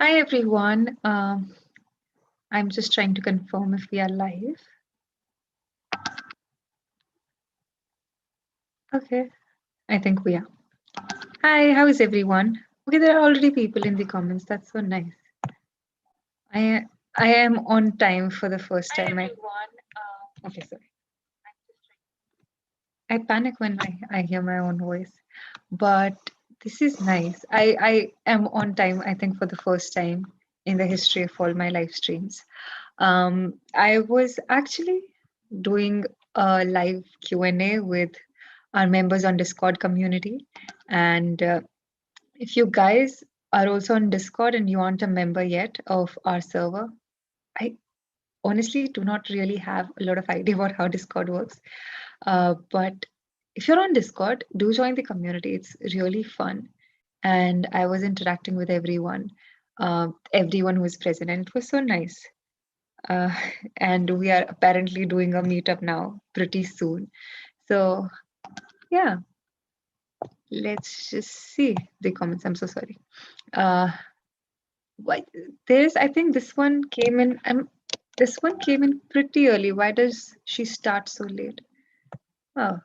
Hi everyone. I'm just trying to confirm if we are live. Okay, I think we are. Hi, how is everyone? Okay, there are already people in the comments. That's so nice. I I am on time for the first time. Okay, sorry. I panic when I hear my own voice, but this is nice. I am on time. I think for the first time in the history of all my live streams. I was actually doing a live Q&A with our members on Discord community. And if you guys are also on Discord and you aren't a member yet of our server, I honestly do not really have a lot of idea about how Discord works. But if you're on Discord, do join the community. It's really fun. And I was interacting with everyone who was present, and it was so nice. Uh, and we are apparently doing a meetup now pretty soon. So, yeah, let's just see the comments. I'm so sorry. Uh, why there's I think this one came in. This one came in pretty early. Why does she start so late? Oh,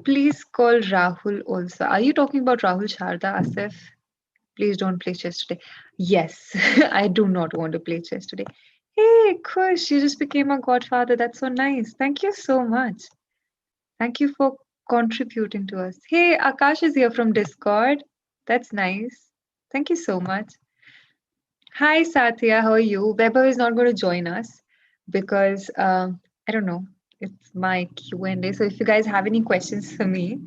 please call Rahul also. Are you talking about Rahul Sharda Asif? Please don't play chess today. Yes, I do not want to play chess today. Hey, Kush, you just became a godfather. That's so nice. Thank you so much. Thank you for contributing to us. Hey, Akash is here from Discord. That's nice. Thank you so much. Hi, Satya. How are you? Weber is not going to join us because I don't know. It's my Q&A. So if you guys have any questions for me,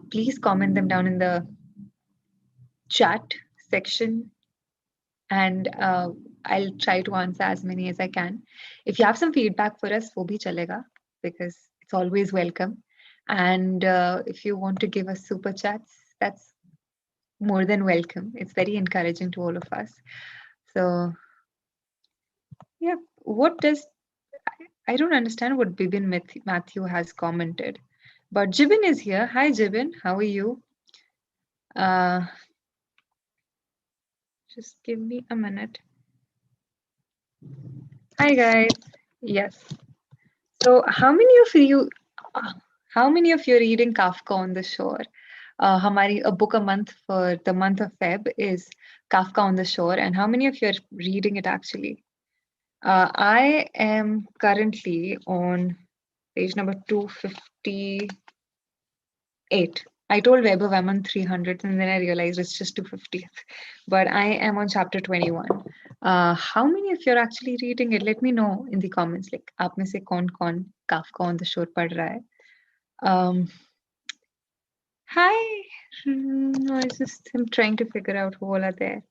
please comment them down in the chat section, and I'll try to answer as many as I can. If you have some feedback for us, wo bhi chalega, because it's always welcome. And if you want to give us super chats, that's more than welcome. It's very encouraging to all of us. So, yeah, what does I don't understand what Bibin Matthew has commented, but Jibin is here. Hi, Jibin. How are you? Uh, just give me a minute. Hi, guys. Yes. So, how many of you are reading Kafka on the Shore? A book a month for the month of Feb is Kafka on the Shore, and how many of you are reading it actually? I am currently on page number 258. I told Weber I'm on 300, and then I realized it's just 250th. But I am on chapter 21. How many of you are actually reading it? Let me know in the comments. Like, आप में से कौन Kafka on the Shore पढ़ रहा है? Hi. No, I'm trying to figure out who all are there.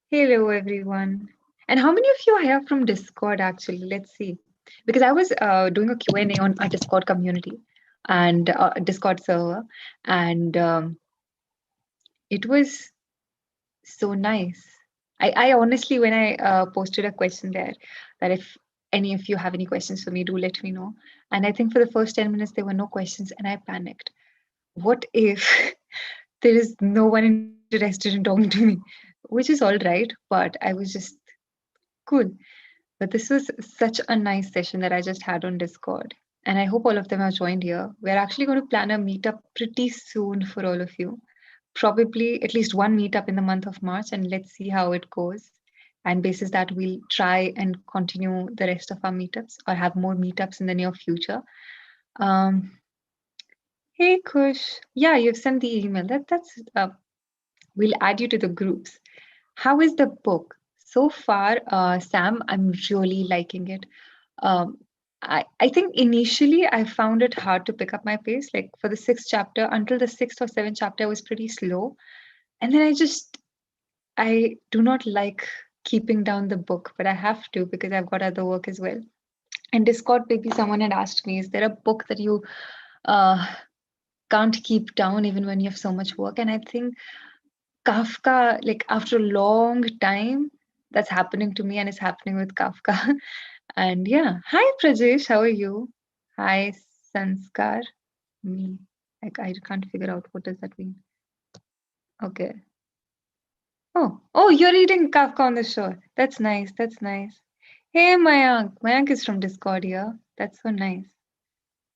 Hello, everyone. And how many of you are here from Discord, actually? Let's see. Because I was doing a Q&A on our Discord community and Discord server, and it was so nice. I honestly, when I posted a question there, that if any of you have any questions for me, do let me know. And I think for the first 10 minutes, there were no questions, and I panicked. What if there is no one interested in talking to me? Which is all right, but I was just cool. But this was such a nice session that I just had on Discord. And I hope all of them have joined here. We're actually going to plan a meetup pretty soon for all of you. Probably at least one meetup in the month of March, and let's see how it goes. And basis that, we'll try and continue the rest of our meetups or have more meetups in the near future. Hey Kush, yeah, you've sent the email. That's we'll add you to the groups. How is the book? So far, Sam, I'm really liking it. Um, I think initially I found it hard to pick up my pace. Like for the sixth chapter, until the sixth or seventh chapter, I was pretty slow. And then I do not like keeping down the book, but I have to because I've got other work as well. And Discord, maybe someone had asked me, is there a book that you uh, can't keep down even when you have so much work? And I think Kafka, like after a long time, that's happening to me and it's happening with Kafka. And yeah, hi Prajesh, how are you? Hi Sanskar, me. Like I can't figure out what does that mean. Okay. Oh, Oh, you're reading Kafka on the Shore. That's nice. That's nice. Hey, Mayank. Mayank is from Discord here. That's so nice.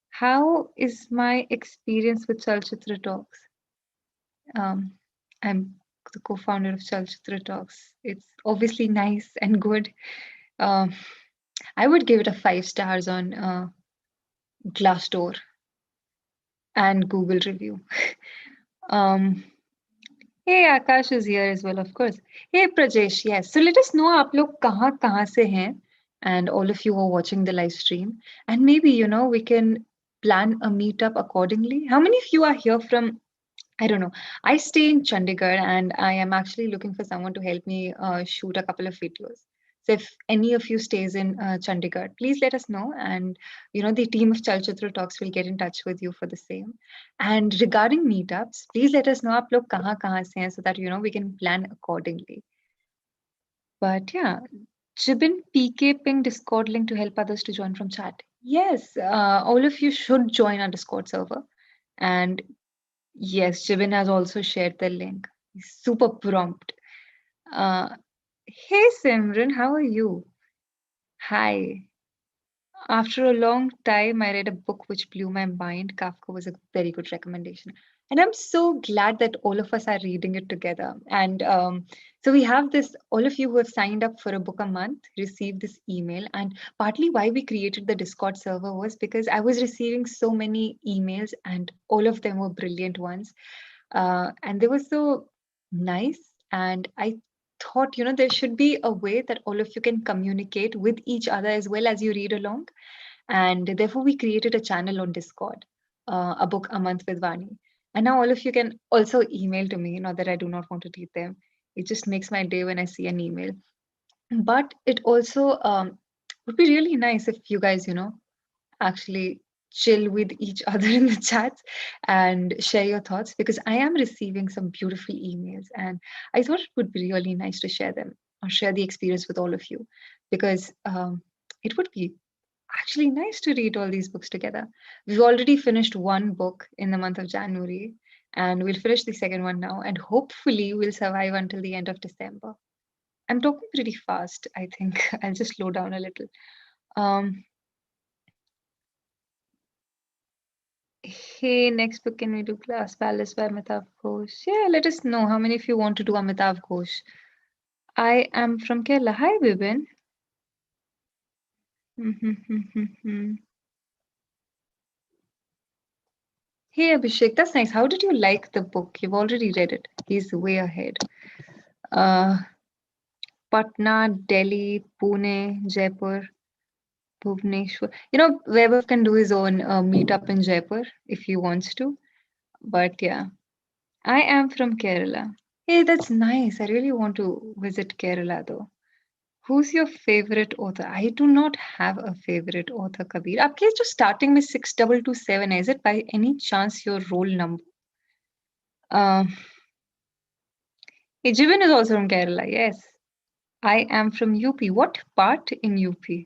How is my experience with Chalchitra Talks? Um, I'm the co-founder of Chalchitra Talks. It's obviously nice and good. Um, I would give it a 5 stars on Glassdoor and Google review. um, hey, Akash is here as well, of course. Hey, Prajesh, yes. So let us know आप लोग कहाँ से हैं, and all of you who are watching the live stream. And maybe, we can plan a meetup accordingly. How many of you are here from, I don't know. I stay in Chandigarh and I am actually looking for someone to help me shoot a couple of videos. So if any of you stays in Chandigarh, please let us know. And, the team of Chalchitra Talks will get in touch with you for the same. And regarding meetups, please let us know आप लोग कहाँ से हैं so that, we can plan accordingly. But yeah, Jibin PK ping Discord link to help others to join from chat. Yes, all of you should join our Discord server. And yes, Jibin has also shared the link. He's super prompt. Uh, hey Simran, how are you? Hi. After a long time, I read a book which blew my mind. Kafka was a very good recommendation. And I'm so glad that all of us are reading it together. And so we have this, all of you who have signed up for a book a month receive this email. And partly why we created the Discord server was because I was receiving so many emails and all of them were brilliant ones. And they were so nice. And I thought, there should be a way that all of you can communicate with each other as well as you read along. And therefore, we created a channel on Discord, a book a month with Vaani. And now all of you can also email to me, not that I do not want to read them. It just makes my day when I see an email. But it also would be really nice if you guys, actually chill with each other in the chats and share your thoughts because I am receiving some beautiful emails and I thought it would be really nice to share them or share the experience with all of you because it would be actually nice to read all these books together. We've already finished one book in the month of January and we'll finish the second one now and hopefully we'll survive until the end of December. I'm talking pretty fast, I think. I'll just slow down a little. Um, Hey, next book, can we do Glass Palace by Amitav Ghosh? Yeah, let us know how many of you want to do Amitav Ghosh. I am from Kerala. Hi, Bibin. Hey, Abhishek, that's nice. How did you like the book? You've already read it. He's way ahead. Uh, Patna, Delhi, Pune, Jaipur, Bhubaneswar. Vaibhav can do his own meetup in Jaipur if he wants to. But yeah, I am from Kerala. Hey, that's nice. I really want to visit Kerala though. Who's your favorite author? I do not have a favorite author, Kabir. आपके जो starting में 6227 है, is it by any chance your roll number? Hey, Jivan is also from Kerala. Yes, I am from UP. What part in UP?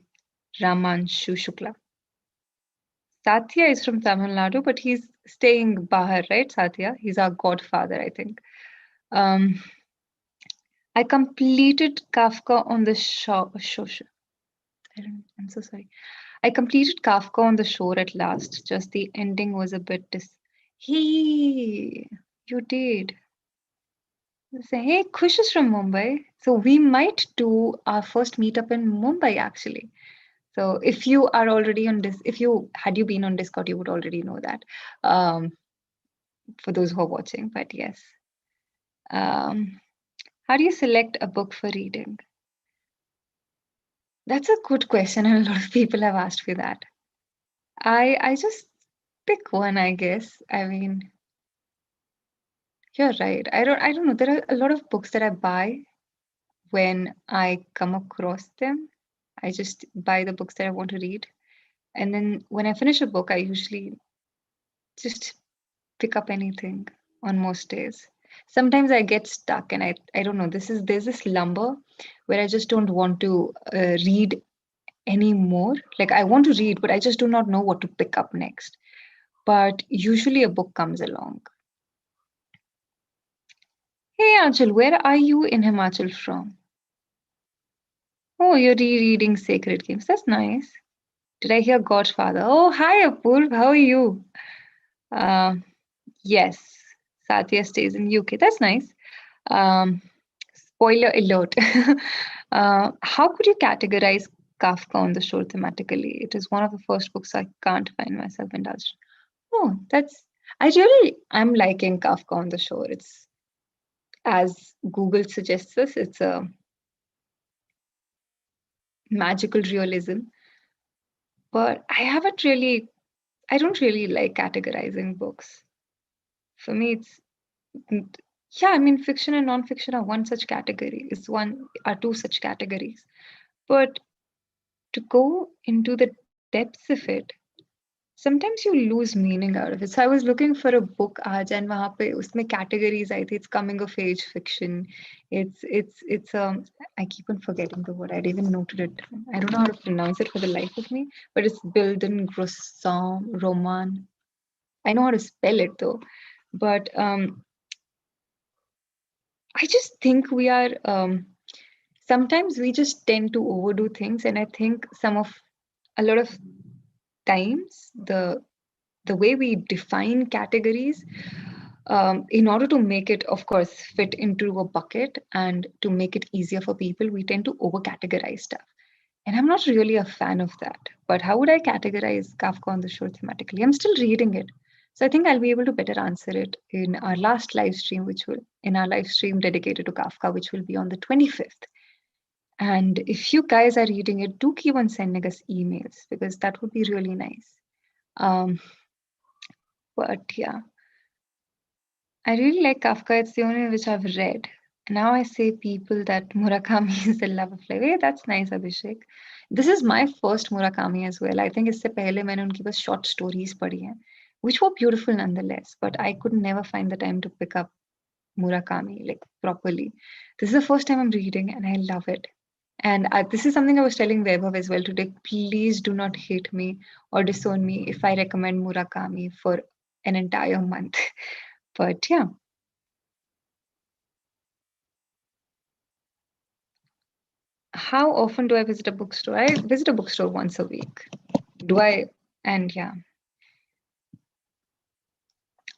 Ramanshu Shukla. Satya is from Tamil Nadu, but he's staying Bahar, right? Satya. He's our godfather, I think. I completed Kafka on the shore. I'm so sorry. I completed Kafka on the Shore at last. Just the ending was a bit Hey, you did. Say, hey, Kush is from Mumbai. So we might do our first meetup in Mumbai actually. So if you are already on this, if you had you been on Discord, you would already know that. For those who are watching, but yes. How do you select a book for reading? That's a good question, and a lot of people have asked me that. I just pick one, I guess. I mean, you're right. I don't know. There are a lot of books that I buy when I come across them. I just buy the books that I want to read. And then when I finish a book, I usually just pick up anything on most days. Sometimes I get stuck and I don't know. There's this lumber where I just don't want to read anymore. Like I want to read, but I just do not know what to pick up next. But usually a book comes along. Hey Anchal, where are you in Himachal from? Oh, you're rereading Sacred Games. That's nice. Did I hear Godfather? Oh, hi Apurv, how are you? Uh, yes, Satya stays in UK. That's nice. Um, Spoiler alert. How could you categorize Kafka on the shore thematically? It is one of the first books I can't find myself indulged. Oh, I'm liking Kafka on the shore. It's, as Google suggests us, it's a magical realism. But I don't really like categorizing books. For me, yeah, I mean, fiction and non-fiction are two such categories. But to go into the depths of it, sometimes you lose meaning out of it. So I was looking for a book आज and वहाँ पे उसमें categories आई थी. It's coming of age fiction. It's I keep on forgetting the word. I didn't even noted it. I don't know how to pronounce it for the life of me. But it's Bilden Grossam Roman. I know how to spell it though. But I just think sometimes we just tend to overdo things. And I think a lot of times, the way we define categories, in order to make it, of course, fit into a bucket and to make it easier for people, we tend to over categorize stuff. And I'm not really a fan of that. But how would I categorize Kafka on the Shore thematically? I'm still reading it. So I think I'll be able to better answer it in our last live stream, in our live stream dedicated to Kafka, which will be on the 25th. And if you guys are reading it, do keep on sending us emails because that would be really nice. Um, but yeah, I really like Kafka. It's the only one which I've read. Now I say people that Murakami is the love of life. Hey, that's nice, Abhishek. This is my first Murakami as well. I think इससे पहले मैंने उनकी बस short stories पढ़ी हैं, which were beautiful nonetheless. But I could never find the time to pick up Murakami like properly. This is the first time I'm reading, and I love it. And this is something I was telling Vaibhav as well today. Please do not hate me or disown me if I recommend Murakami for an entire month. But yeah. How often do I visit a bookstore? I visit a bookstore once a week. Do I? And yeah,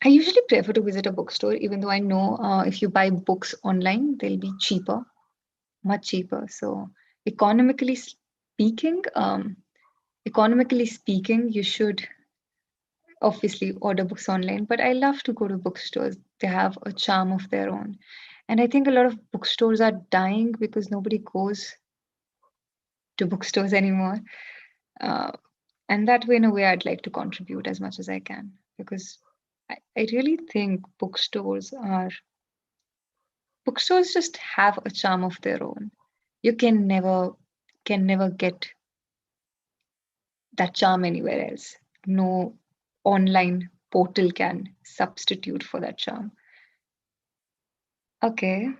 I usually prefer to visit a bookstore, even though I know if you buy books online, they'll be cheaper, much cheaper. So economically speaking, um, economically speaking, you should obviously order books online. But I love to go to bookstores. They have a charm of their own. And I think a lot of bookstores are dying because nobody goes to bookstores anymore. Uh, and that way, in a way, I'd like to contribute as much as I can because I really think bookstores just have a charm of their own. You can never get that charm anywhere else. No online portal can substitute for that charm. Okay.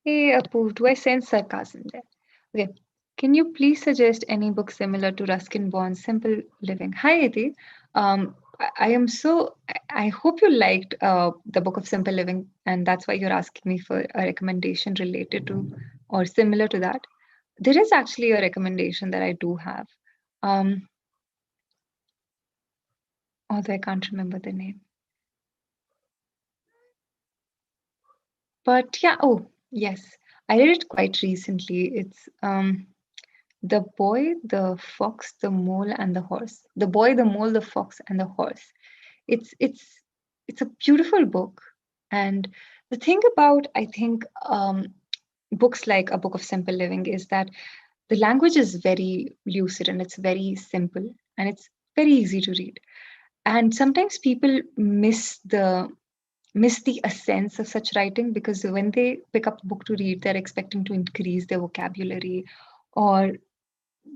Hey Apu, do I sense sarcasm there? Okay. Can you please suggest any book similar to Ruskin Bond's Simple Living? Hi, Iti. I am so. I hope you liked the book of Simple Living, and that's why you're asking me for a recommendation related to or similar to that. There is actually a recommendation that I do have. Um, Although I can't remember the name. But yeah, oh, yes. I read it quite recently. It's The Boy, the Fox, the Mole, and the Horse. The Boy, the Mole, the Fox, and the Horse. It's it's it's a beautiful book. And the thing about I think books like A Book of Simple Living is that the language is very lucid and it's very simple and it's very easy to read. And sometimes people miss the essence of such writing because when they pick up a book to read, they're expecting to increase their vocabulary, or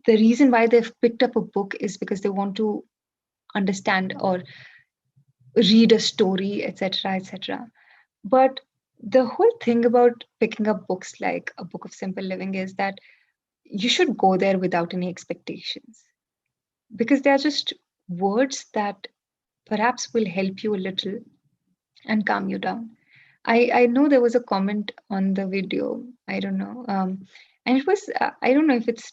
the reason why they've picked up a book is because they want to understand or read a story, etc., etc. But the whole thing about picking up books like A Book of Simple Living is that you should go there without any expectations because they are just words that perhaps will help you a little and calm you down. I know there was a comment on the video. I don't know. And it was I don't know if it's.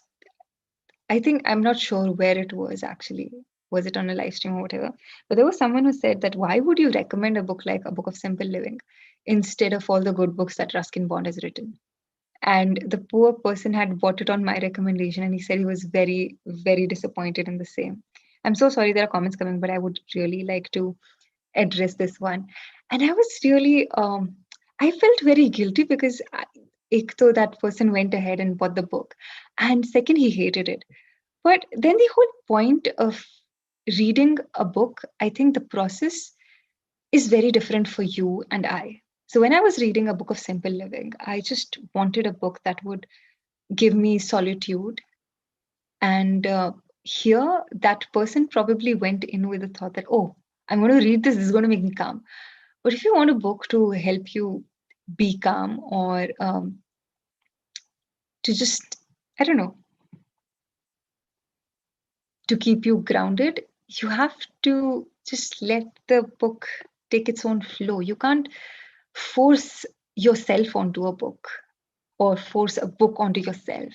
I think I'm not sure where it was actually. Was it on a live stream or whatever? But there was someone who said that why would you recommend a book like A Book of Simple Living instead of all the good books that Ruskin Bond has written? And the poor person had bought it on my recommendation, and he said he was very, very disappointed in the same. I'm so sorry there are comments coming, but I would really like to address this one. And I was really, I felt very guilty because ek to that person went ahead and bought the book. And second, he hated it. But then the whole point of reading a book, I think the process is very different for you and I. So when I was reading a book of simple living, I just wanted a book that would give me solitude. And here, that person probably went in with the thought that, oh, I'm going to read this, this is going to make me calm. But if you want a book to help you be calm or to just, I don't know, to keep you grounded, you have to just let the book take its own flow. You can't force yourself onto a book or force a book onto yourself.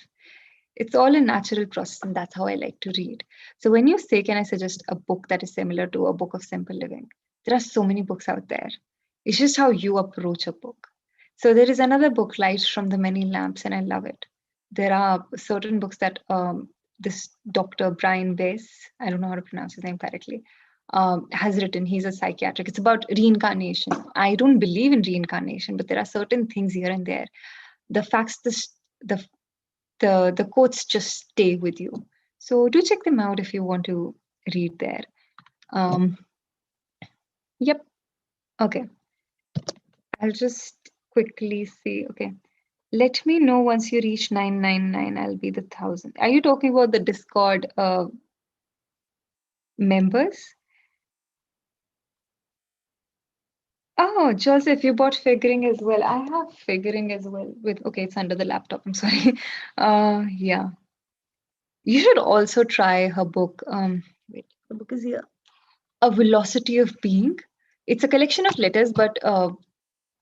It's all a natural process, and that's how I like to read. So when you say, can I suggest a book that is similar to A Book of Simple Living? There are so many books out there. It's just how you approach a book. So there is another book, Lights from the Many Lamps, and I love it. There are certain books that this Dr. Brian Weiss, I don't know how to pronounce his name correctly, has written. He's a psychiatric. It's about reincarnation. I don't believe in reincarnation, but there are certain things here and there. The facts, the the quotes just stay with you. So do check them out if you want to read there. Um, yep. Okay. I'll just quickly see. Okay. Let me know once you reach 999. I'll be the 1,000. Are you talking about the Discord members? Oh, Joseph, you bought figuring as well. I have figuring as well. With okay, it's under the laptop. I'm sorry. Yeah. You should also try her book. Wait, the book is here. A Velocity of Being. It's a collection of letters, but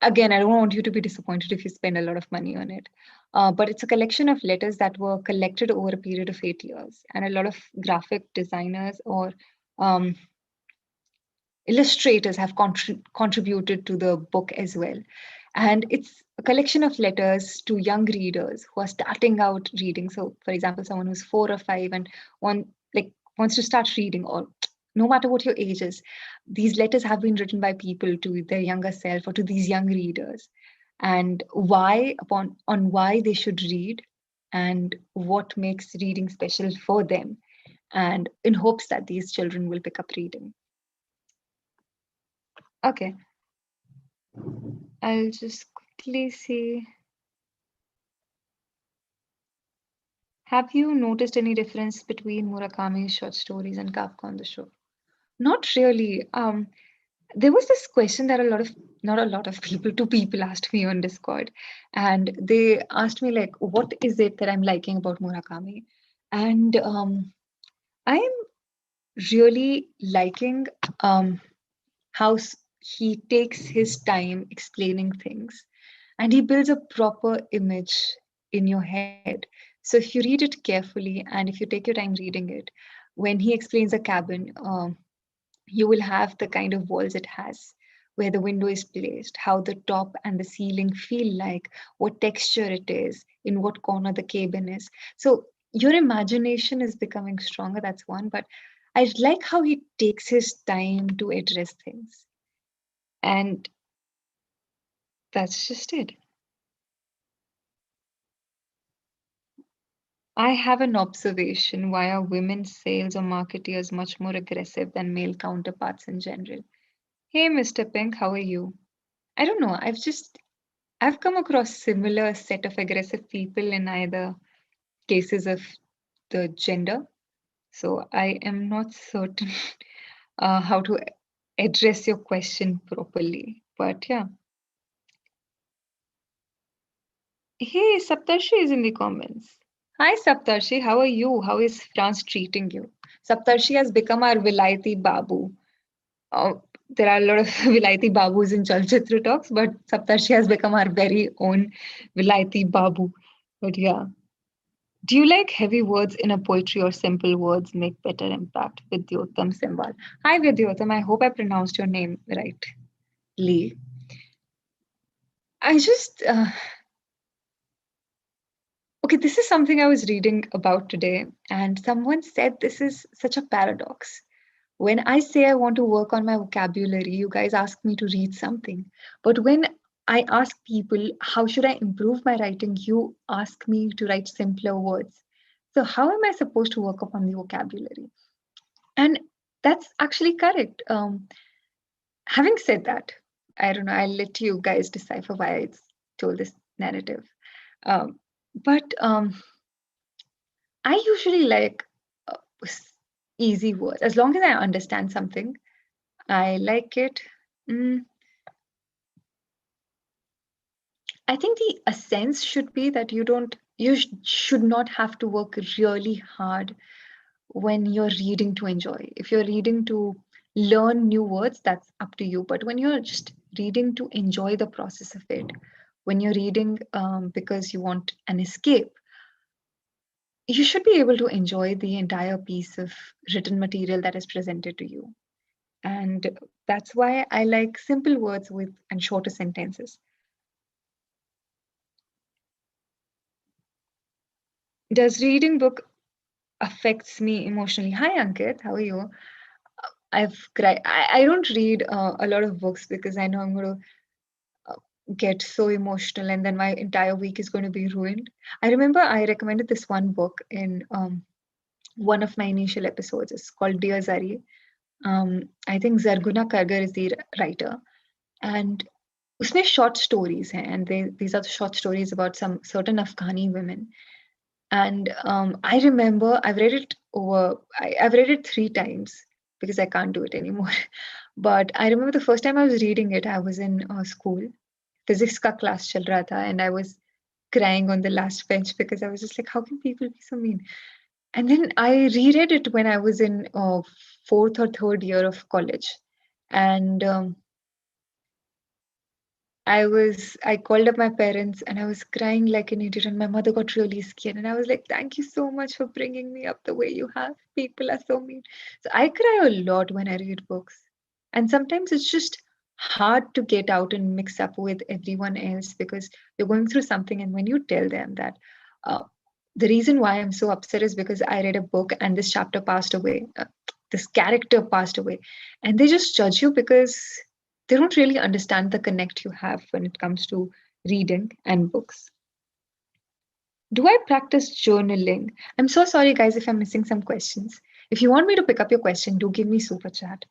again, I don't want you to be disappointed if you spend a lot of money on it. But it's a collection of letters that were collected over a period of 8 years, and a lot of graphic designers or um, illustrators have contributed to the book as well. And it's a collection of letters to young readers who are starting out reading. So, for example, someone who's 4 or 5 and wants to start reading, or no matter what your age is, these letters have been written by people to their younger self or to these young readers, and why they should read and what makes reading special for them, and in hopes that these children will pick up reading. Okay, I'll just quickly see. Have you noticed any difference between Murakami's short stories and Kafka on the show? Not really. There was this question that not a lot of people, two people asked me on Discord, and they asked me like, what is it that I'm liking about Murakami? And I'm really liking how he takes his time explaining things, and he builds a proper image in your head. So if you read it carefully and if you take your time reading it, when he explains a cabin, you will have the kind of walls it has, where the window is placed, how the top and the ceiling feel like, what texture it is, in what corner the cabin is. So your imagination is becoming stronger, that's one. But I like how he takes his time to address things. And that's just it. I have an observation. Why are women sales or marketeers much more aggressive than male counterparts in general? Hey, Mr. Pink, how are you? I don't know. I've come across similar set of aggressive people in either cases of the gender. So I am not certain how to address your question properly. But yeah. Hey, Saptarshi is in the comments. Hi, Saptarshi. How are you? How is France treating you? Saptarshi has become our Vilayati Babu. there are a lot of Vilaiti Babus in Chalchitra talks, but Saptarshi has become our very own Vilaiti Babu. But yeah. Do you like heavy words in a poetry or simple words make better impact? Vidyotam Simbal. Hi Vidyotam, I hope I pronounced your name right. Lee. I just, okay, this is something I was reading about today, and someone said this is such a paradox. When I say I want to work on my vocabulary, you guys ask me to read something. But when I ask people, how should I improve my writing? You ask me to write simpler words. So, how am I supposed to work upon the vocabulary? And that's actually correct. Having said that, I don't know, I'll let you guys decipher why I told this narrative. But I usually like easy words. As long as I understand something, I like it. Mm, I think the essence should be that you should not have to work really hard when you're reading to enjoy. If you're reading to learn new words, that's up to you. But when you're just reading to enjoy the process of it, when you're reading because you want an escape, you should be able to enjoy the entire piece of written material that is presented to you. And that's why I like simple words with and shorter sentences. Does reading book affects me emotionally? Hi Ankit, how are you? I've cried. I don't read a lot of books because I know I'm going to get so emotional and then my entire week is going to be ruined. I remember I recommended this one book in one of my initial episodes. It's called Dear Zari. I think Zarguna Kargar is the writer, and उसमें short stories हैं, and these are the short stories about some certain Afghani women. And I remember I've read it 3 times because I can't do it anymore. But I remember the first time I was reading it, I was in school. Physics ka class chal raha tha, and I was crying on the last bench because I was just like, how can people be so mean? And then I reread it when I was in fourth or third year of college. And I called up my parents and I was crying like an idiot, and my mother got really scared. And I was like, thank you so much for bringing me up the way you have. People are so mean. So I cry a lot when I read books. And sometimes it's just hard to get out and mix up with everyone else because you're going through something. And when you tell them that uh, the reason why I'm so upset is because I read a book and this chapter passed away, this character passed away, and they just judge you because they don't really understand the connect you have when it comes to reading and books. Do I practice journaling? I'm so sorry, guys, if I'm missing some questions. If you want me to pick up your question, do give me super chat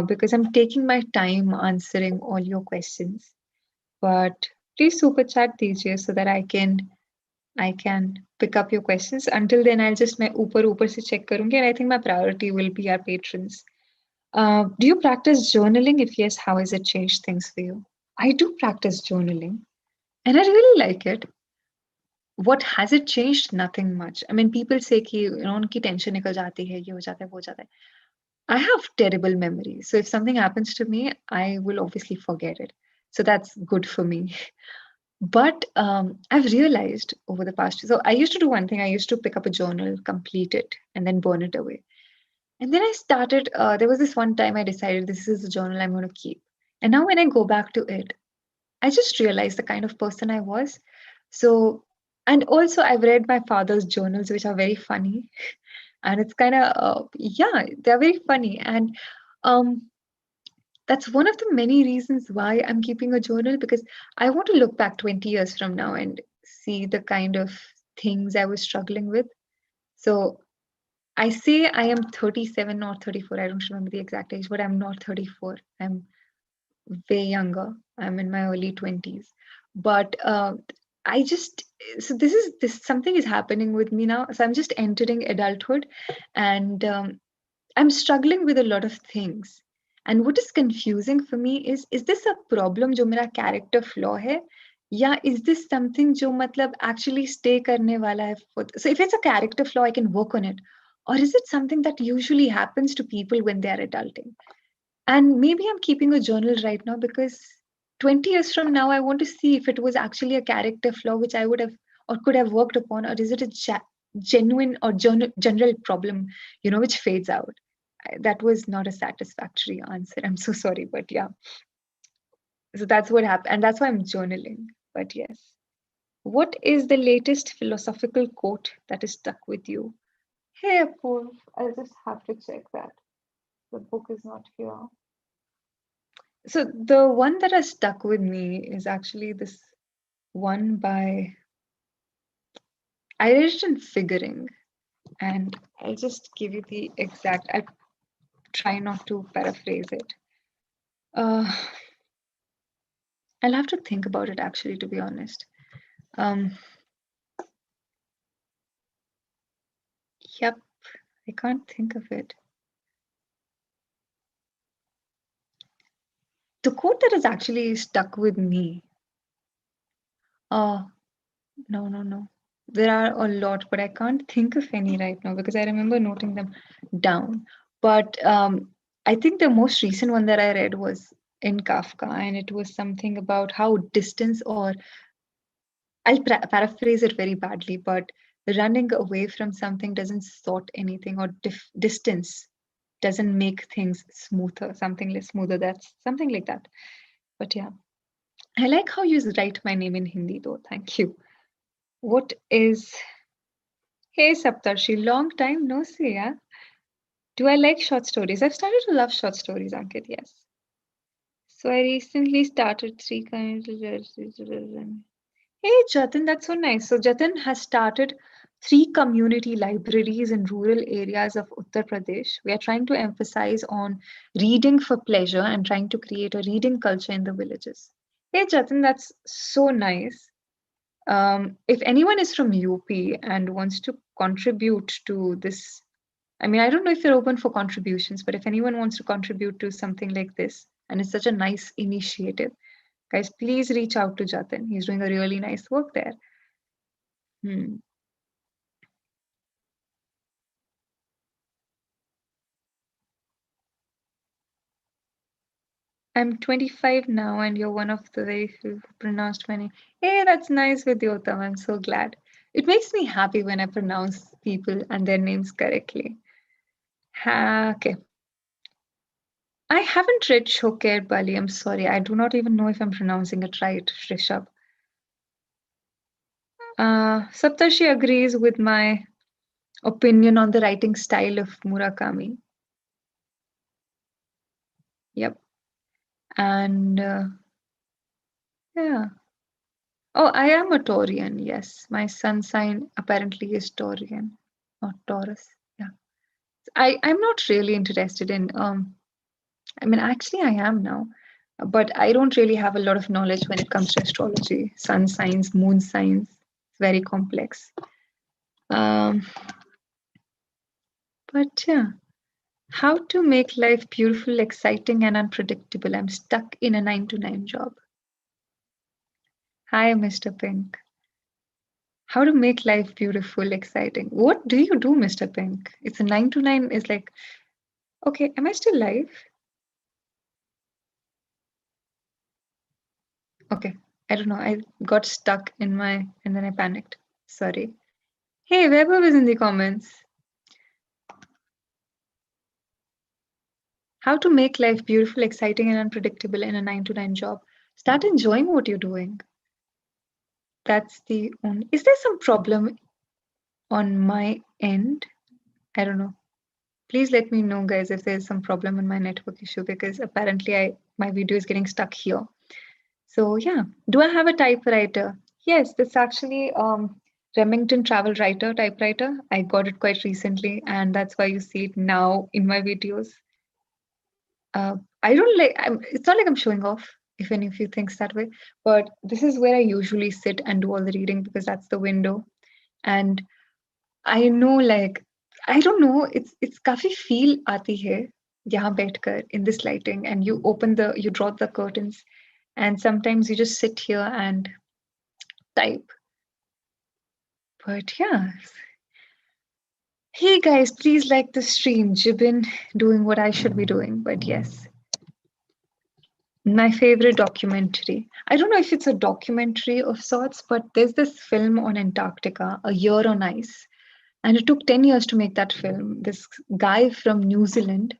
because I'm taking my time answering all your questions. But please super chat these so that I can pick up your questions. Until then, I'll just मैं ऊपर से check करूँगी, and I think my priority will be our patrons. Do you practice journaling? If yes, how has it changed things for you? I do practice journaling, and I really like it. What has it changed? Nothing much. I mean, people say कि उनकी tension निकल जाती है, ये हो जाता है, वो हो जाता है. I have terrible memory, so if something happens to me, I will obviously forget it. So that's good for me. But I've realized over the past, so I used to do one thing. I used to pick up a journal, complete it, and then burn it away. And then I started, there was this one time I decided this is a journal I'm going to keep. And now when I go back to it, I just realized the kind of person I was. So, and also I've read my father's journals, which are very funny. And it's kind of, yeah, they're very funny. And um, that's one of the many reasons why I'm keeping a journal because I want to look back 20 years from now and see the kind of things I was struggling with. So I say I am 37 or 34. I don't remember the exact age, but I'm not 34. I'm way younger. I'm in my early 20s. But I just, so this something is happening with me now. So I'm just entering adulthood and I'm struggling with a lot of things. And what is confusing for me is this a problem जो मेरा character flaw है या is this something जो मतलब actually stay करने वाला है so if it's a character flaw I can work on it, or is it something that usually happens to people when they are adulting? And maybe I'm keeping a journal right now because 20 years from now, I want to see if it was actually a character flaw which I would have or could have worked upon, or is it a genuine or general problem, which fades out. That was not a satisfactory answer. I'm so sorry, but yeah. So that's what happened. And that's why I'm journaling. But yes. What is the latest philosophical quote that is stuck with you? Hey, Paul, I'll just have to check that. The book is not here. So the one that has stuck with me is actually this one by, I read it in Figuring, and I'll just give you the exact, I'll try not to paraphrase it. Uh, I'll have to think about it actually, to be honest. Um, yep, I can't think of it. The quote that has actually stuck with me. Oh, no. There are a lot, but I can't think of any right now because I remember noting them down. But I think the most recent one that I read was in Kafka, and it was something about how distance, or I'll paraphrase it very badly, but running away from something doesn't sort anything, or distance doesn't make things smoother, something less smoother. That's something like that. But yeah, I like how you write my name in Hindi, though. Thank you. What is Hey Saptarshi, long time no see, yeah? Do I like short stories? I've started to love short stories, Ankit, yes. So I recently started three kinds of. Hey Jatin, that's so nice. So Jatin has started 3 community libraries in rural areas of Uttar Pradesh. We are trying to emphasize on reading for pleasure and trying to create a reading culture in the villages. Hey Jatin, that's so nice. If anyone is from UP and wants to contribute to this, I mean, I don't know if you're open for contributions, but if anyone wants to contribute to something like this, and it's such a nice initiative, guys, please reach out to Jatin. He's doing a really nice work there. Hmm. I'm 25 now, and you're one of the very few who pronounced my name. Hey, that's nice, Vidyotam. I'm so glad. It makes me happy when I pronounce people and their names correctly. Okay. I haven't read Shoker Bali. I'm sorry. I do not even know if I'm pronouncing it right, Rishabh. Saptarshi agrees with my opinion on the writing style of Murakami. Yep. And yeah. Oh, I am a Taurian. Yes. My sun sign apparently is Taurian, not Taurus. Yeah. I'm not really interested in, I mean, actually, I am now, but I don't really have a lot of knowledge when it comes to astrology, sun signs, moon signs. It's very complex. Um, but yeah. How to make life beautiful, exciting, and unpredictable. I'm stuck in a 9 to 9 job. Hi, Mr. Pink. How to make life beautiful, exciting. What do you do, Mr. Pink? It's a 9 to 9 is like, okay, am I still live? Okay, I don't know. I got stuck in my, and then I panicked. Sorry. Hey, Weber was in the comments. How to make life beautiful, exciting, and unpredictable in a 9 to 9 job. Start enjoying what you're doing. That's the only. Is there some problem on my end? I don't know. Please let me know, guys, if there's some problem in my network issue because apparently my video is getting stuck here. So yeah, do I have a typewriter? Yes, that's actually Remington Travel Writer typewriter. I got it quite recently, and that's why you see it now in my videos. I don't like. It's not like I'm showing off. If any of you thinks that way, but this is where I usually sit and do all the reading because that's the window, and I know, like, I don't know, it's काफी feel आती है यहाँ बैठकर in this lighting, and you draw the curtains, and sometimes you just sit here and type. But yeah, hey guys, please like the stream. Jibin doing what I should be doing, but yes. My favorite documentary. I don't know if it's a documentary of sorts, but there's this film on Antarctica, A Year on Ice. And it took 10 years to make that film. This guy from New Zealand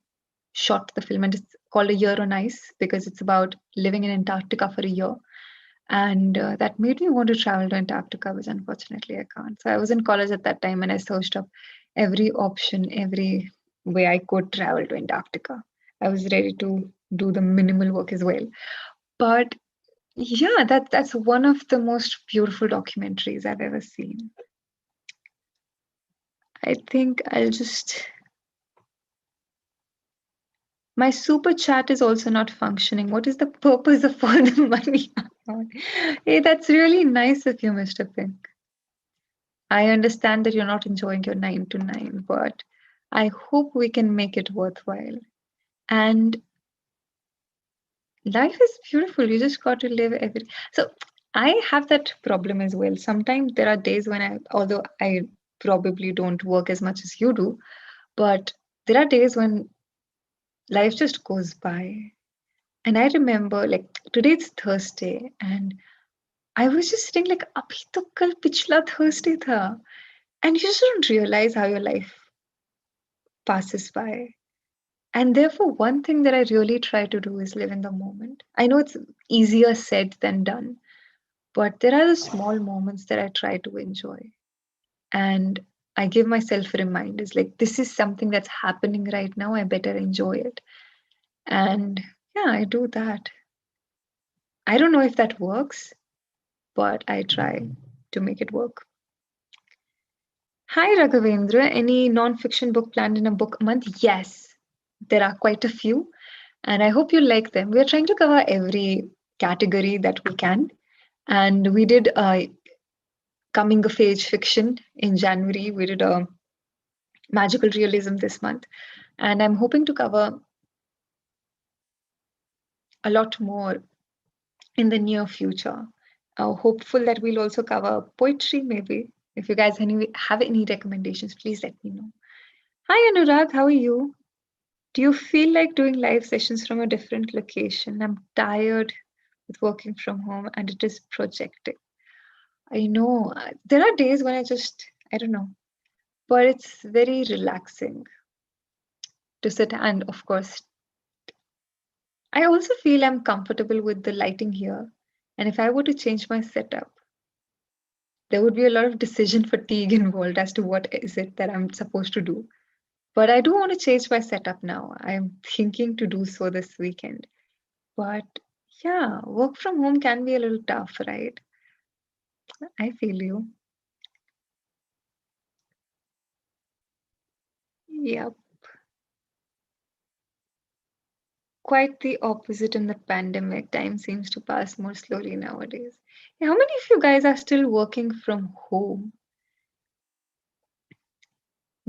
shot the film, and it's called A Year on Ice because it's about living in Antarctica for a year. And that made me want to travel to Antarctica, which unfortunately I can't. So I was in college at that time and I searched up every option, every way I could travel to Antarctica. I was ready to do the minimal work as well. But yeah, that's one of the most beautiful documentaries I've ever seen. I think I'll just. My super chat is also not functioning. What is the purpose of all the money? Hey, that's really nice of you, Mr. Pink. I understand that you're not enjoying your 9 to 9, but I hope we can make it worthwhile. And life is beautiful. You just got to live every. So I have that problem as well. Sometimes there are days when although I probably don't work as much as you do, but there are days when life just goes by. And I remember, like, today it's Thursday, and I was just sitting like, abhi to kal pichla Thursday tha. And you just don't realize how your life passes by. And therefore, one thing that I really try to do is live in the moment. I know it's easier said than done, but there are the small moments that I try to enjoy. And I give myself reminders like, this is something that's happening right now. I better enjoy it. And yeah, I do that. I don't know if that works, but I try to make it work. Hi, Raghavendra. Any non-fiction book planned in a book a month? Yes, there are quite a few, and I hope you like them. We are trying to cover every category that we can, and we did coming of age fiction in January. We did a magical realism this month, and I'm hoping to cover a lot more in the near future. Hopeful that we'll also cover poetry, maybe. If you guys have any recommendations, please let me know. Hi, Anurag. How are you? Do you feel like doing live sessions from a different location? I'm tired with working from home and it is projecting. I know there are days when I don't know, but it's very relaxing to sit. And of course, I also feel I'm comfortable with the lighting here. And if I were to change my setup, there would be a lot of decision fatigue involved as to what is it that I'm supposed to do. But I do want to change my setup now. I'm thinking to do so this weekend. But yeah, work from home can be a little tough, right? I feel you. Yep. Quite the opposite in the pandemic. Time seems to pass more slowly nowadays. Yeah, how many of you guys are still working from home?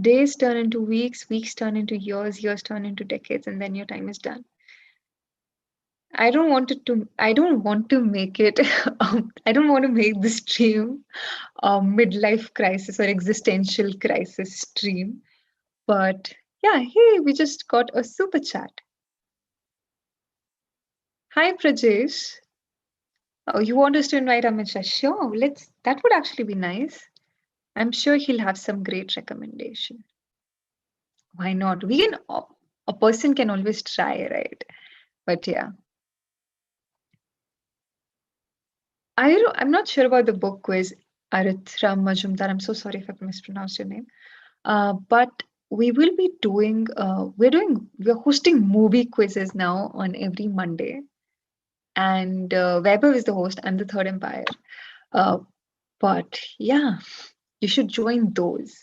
Days turn into weeks, weeks turn into years, years turn into decades, and then your time is done. I don't want to make it, I don't want to make this stream a midlife crisis or existential crisis stream. But yeah, hey, we just got a super chat. Hi, Prajesh. Oh, you want us to invite Amit Shah? Sure, let's. That would actually be nice. I'm sure he'll have some great recommendation. Why not? A person can always try, right? But yeah, I'm not sure about the book quiz, Aritra Majumdar. I'm so sorry if I mispronounced your name. But we will be doing. We're hosting movie quizzes now on every Monday, and Weber is the host. I'm the Third Empire. Uh, but yeah, you should join those.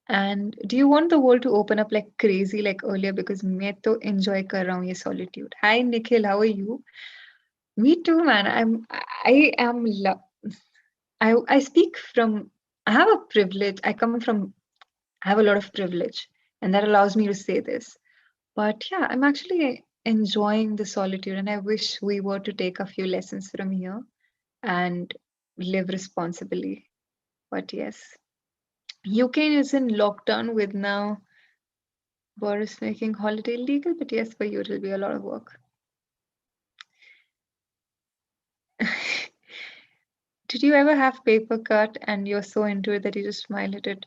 And do you want the world to open up like crazy like earlier? Because मैं तो enjoy कर रहा हूँ ये solitude. Hi Nikhil, how are you? Me too, man. I am I speak from I have a privilege. I have a lot of privilege, and that allows me to say this. But yeah, I'm actually enjoying the solitude, and I wish we were to take a few lessons from here and live responsibly. But yes, UK is in lockdown with now Boris making holiday legal, but yes, for you it'll be a lot of work. Did you ever have paper cut and you're so into it that you just smile at it?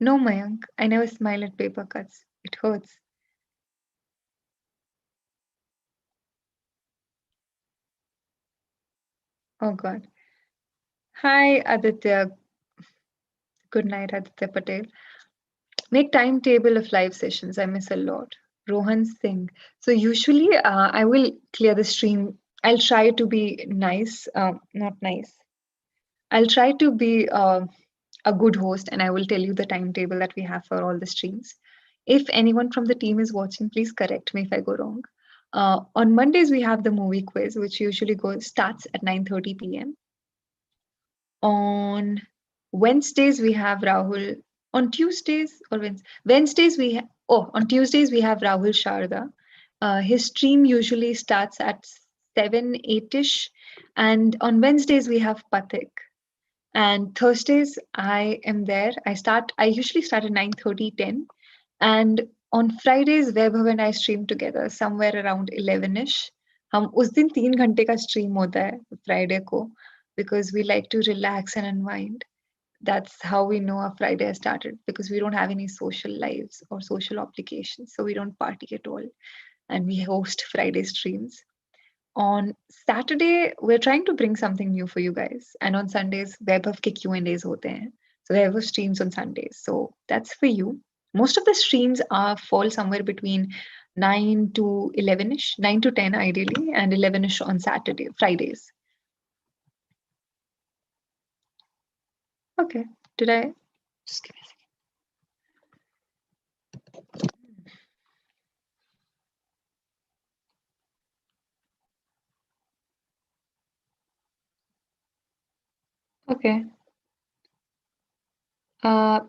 No, Mayank, I never smile at paper cuts. It hurts. Oh God. Hi, Aditya. Good night, Aditya Patel. Make timetable of live sessions. I miss a lot. Rohan Singh. So usually I will clear the stream. I'll try to be nice. Not nice. I'll try to be a good host and I will tell you the timetable that we have for all the streams. If anyone from the team is watching, please correct me if I go wrong. On Mondays, we have the movie quiz, which usually starts at 9:30 p.m. On Wednesdays, we have Rahul. On Tuesdays or Wednesdays, on Tuesdays, we have Rahul Sharda. His stream usually starts at 7, 8ish. And on Wednesdays, we have Pathik. And Thursdays, I am there. I usually start at 9:30, 10. And on Fridays, Vaibhav and I stream together somewhere around 11ish. हम उस दिन 3 घंटे का stream होता है Friday को because we like to relax and unwind. That's how we know our Friday has started because we don't have any social lives or social obligations, so we don't party at all. And we host Friday streams. On Saturday, we're trying to bring something new for you guys. And on Sundays, Vaibhav ke Q&As hote hain. So Vaibhav streams on Sundays. So that's for you. Most of the streams fall somewhere between 9 to 11ish, 9 to 10 ideally, and 11ish on Fridays. Okay. Did I? Just give me a second. Okay. Uh,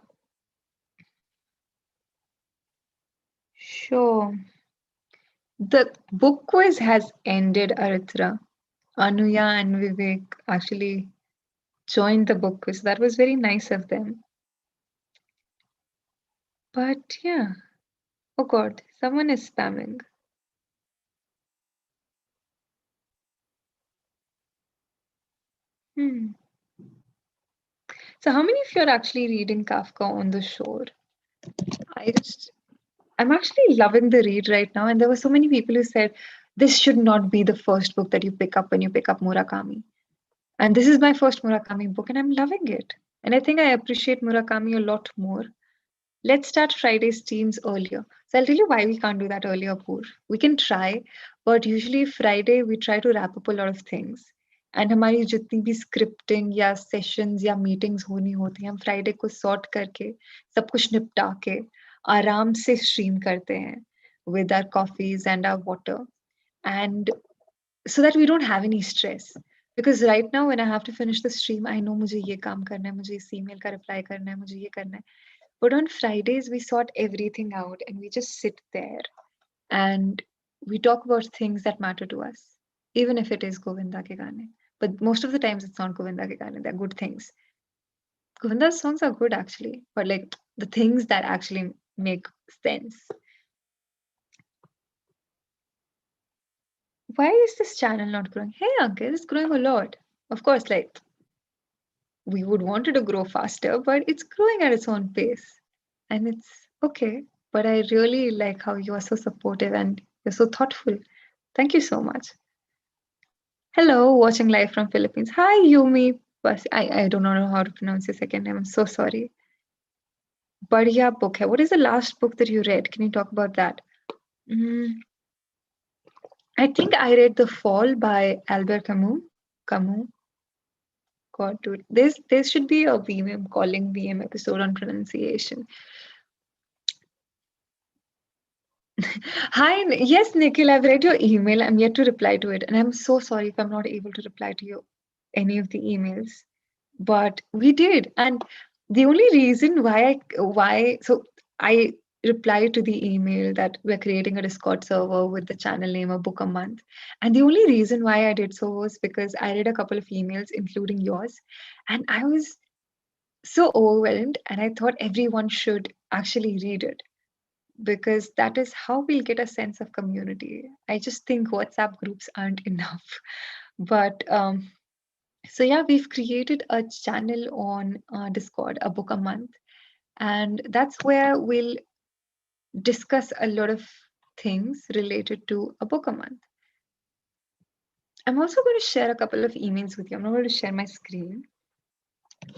sure. The book quiz has ended, Aritra. Anuya and Vivek actually joined the book quiz. That was very nice of them. But yeah. Oh God, someone is spamming. Hmm. So how many of you are actually reading Kafka on the Shore? I'm actually loving the read right now, and there were so many people who said this should not be the first book that you pick up when you pick up Murakami. And this is my first Murakami book, and I'm loving it. And I think I appreciate Murakami a lot more. Let's start Friday's streams earlier. So I'll tell you why we can't do that earlier, Poor. We can try, but usually Friday we try to wrap up a lot of things. And हमारी जितनी भी scripting या sessions या meetings होनी होती हैं हम Friday को सॉर्ट करके सब कुछ निपटा के आराम से स्ट्रीम करते हैं with our coffees and our water and so that we don't have any stress because right now when I have to finish the stream I know मुझे ये काम करना है मुझे इस email का reply करना है मुझे ये करना है but on Fridays, we sort everything out and we just sit there and we talk about things that matter to us, even if it is Govinda ke gaane. But most of the times it's not Govinda ke gaane, they're good things. Govinda's songs are good actually, but like the things that actually make sense. Why is this channel not growing? Hey, Uncle, it's growing a lot. Of course, like we would want it to grow faster, but it's growing at its own pace. And it's okay. But I really like how you are so supportive and you're so thoughtful. Thank you so much. Hello, watching live from Philippines. Hi, Yumi. I don't know how to pronounce your second name. I'm so sorry. Badhiya book hai. What is the last book that you read? Can you talk about that? Mm, I think I read The Fall by Albert Camus. Camus. God, dude. There should be a VM calling VM episode on pronunciation. Hi, yes, Nikhil, I've read your email. I'm yet to reply to it, and I'm so sorry if I'm not able to reply to you any of the emails. But we did, and the only reason I replied to the email that we're creating a Discord server with the channel name of Book a Month, and the only reason why I did so was because I read a couple of emails, including yours, and I was so overwhelmed, and I thought everyone should actually read it because that is how we'll get a sense of community. I just think WhatsApp groups aren't enough. But So yeah, we've created a channel on Discord, a book a month, and that's where we'll discuss a lot of things related to a book a month. I'm also going to share a couple of emails with you. I'm not going to share my screen,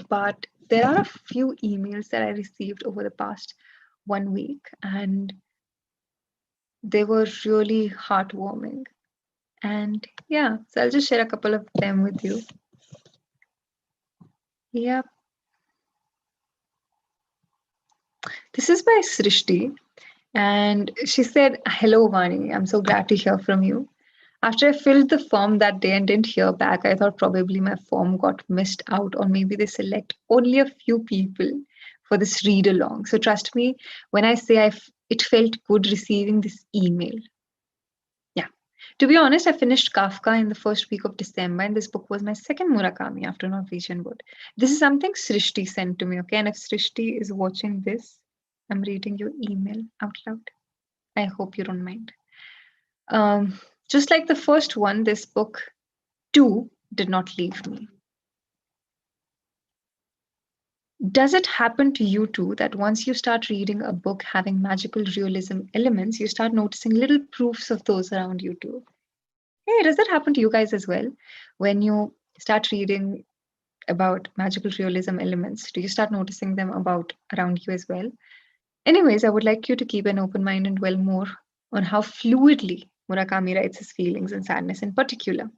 but there are a few emails that I received over the past 1 week, and they were really heartwarming. And yeah, so I'll just share a couple of them with you. Yep. This is by Srishti, and she said, "Hello, Vaani. I'm so glad to hear from you. After I filled the form that day and didn't hear back, I thought probably my form got missed out, or maybe they select only a few people for this read along. So trust me when I say it felt good receiving this email. Yeah. To be honest, I finished Kafka in the first week of December, and this book was my second Murakami after Norwegian Wood. This is something Srishti sent to me, okay? And if Srishti is watching this, I'm reading your email out loud. I hope you don't mind. Just like the first one, this book too did not leave me. Does it happen to you too that once you start reading a book having magical realism elements, you start noticing little proofs of those around you too? Hey, does that happen to you guys as well? When you start reading about magical realism elements, do you start noticing them about around you as well? Anyways, I would like you to keep an open mind and dwell more on how fluidly Murakami writes his feelings and sadness in particular.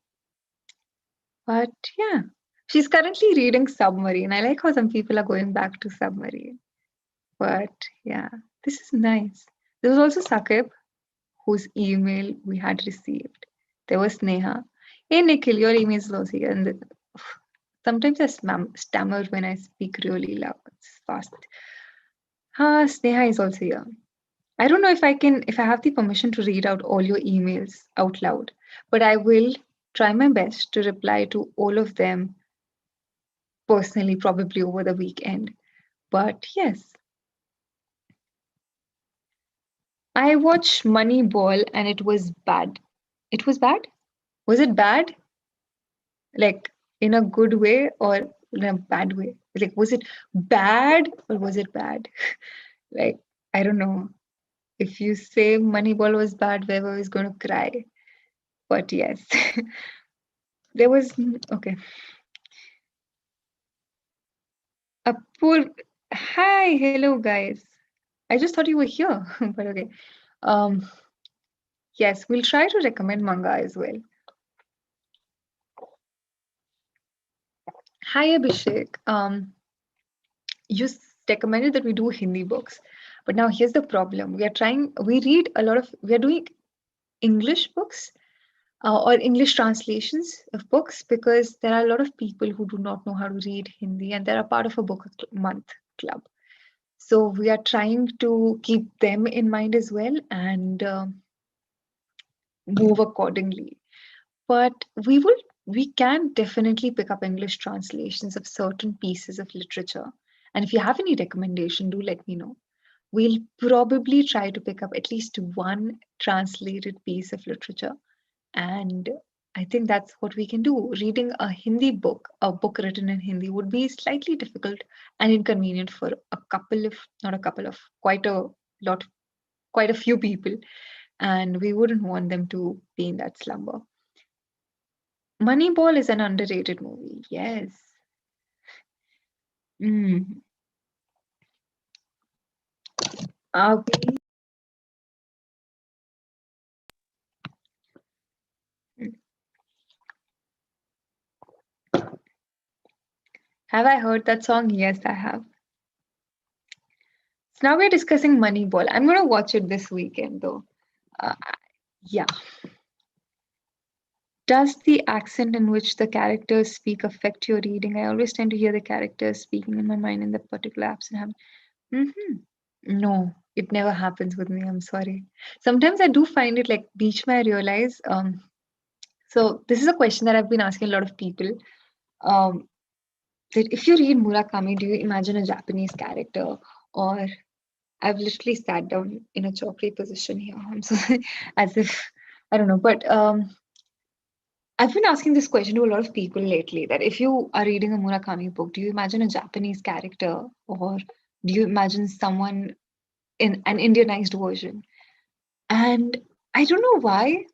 But yeah, she's currently reading Submarine. I like how some people are going back to Submarine. But yeah, this is nice. There was also Sakib, whose email we had received. There was Neha. Hey Nikhil, your email is also here. And sometimes I stammer when I speak really loud. It's fast. Sneha is also here. I don't know if I have the permission to read out all your emails out loud, but I will try my best to reply to all of them personally, probably over the weekend. But yes, I watched Moneyball and it was bad. It was bad? Was it bad? Like in a good way or in a bad way? Like, was it bad or was it bad? Like, I don't know. If you say Moneyball was bad, Weber is going to cry. But yes, there was, okay. A poor, hi, hello guys. I just thought you were here, but okay. Um, yes, we'll try to recommend manga as well. Hi, Abhishek. You recommended that we do Hindi books, but now here's the problem. We are doing English books or English translations of books because there are a lot of people who do not know how to read Hindi and they're a part of a book month club. So we are trying to keep them in mind as well and move accordingly. But we can definitely pick up English translations of certain pieces of literature. And if you have any recommendation, do let me know. We'll probably try to pick up at least one translated piece of literature. And I think that's what we can do. Reading a Hindi book, a book written in Hindi, would be slightly difficult and inconvenient for a couple of, not a couple of, lot, quite a few people. And we wouldn't want them to be in that slumber. Moneyball is an underrated movie. Yes. Mm. Are we? Have I heard that song? Yes, I have. So now we're discussing Moneyball. I'm going to watch it this weekend, though. Uh, yeah. Does the accent in which the characters speak affect your reading? I always tend to hear the characters speaking in my mind in that particular accent. Mm-hmm. No, it never happens with me. I'm sorry. Sometimes I do find it like beach may I realize. So this is a question that I've been asking a lot of people. Um, that if you read Murakami, do you imagine a Japanese character? Or I've literally sat down in a chocolate position here. I'm sorry, as if I don't know, but I've been asking this question to a lot of people lately that if you are reading a Murakami book, do you imagine a Japanese character or do you imagine someone in an Indianized version? And I don't know why.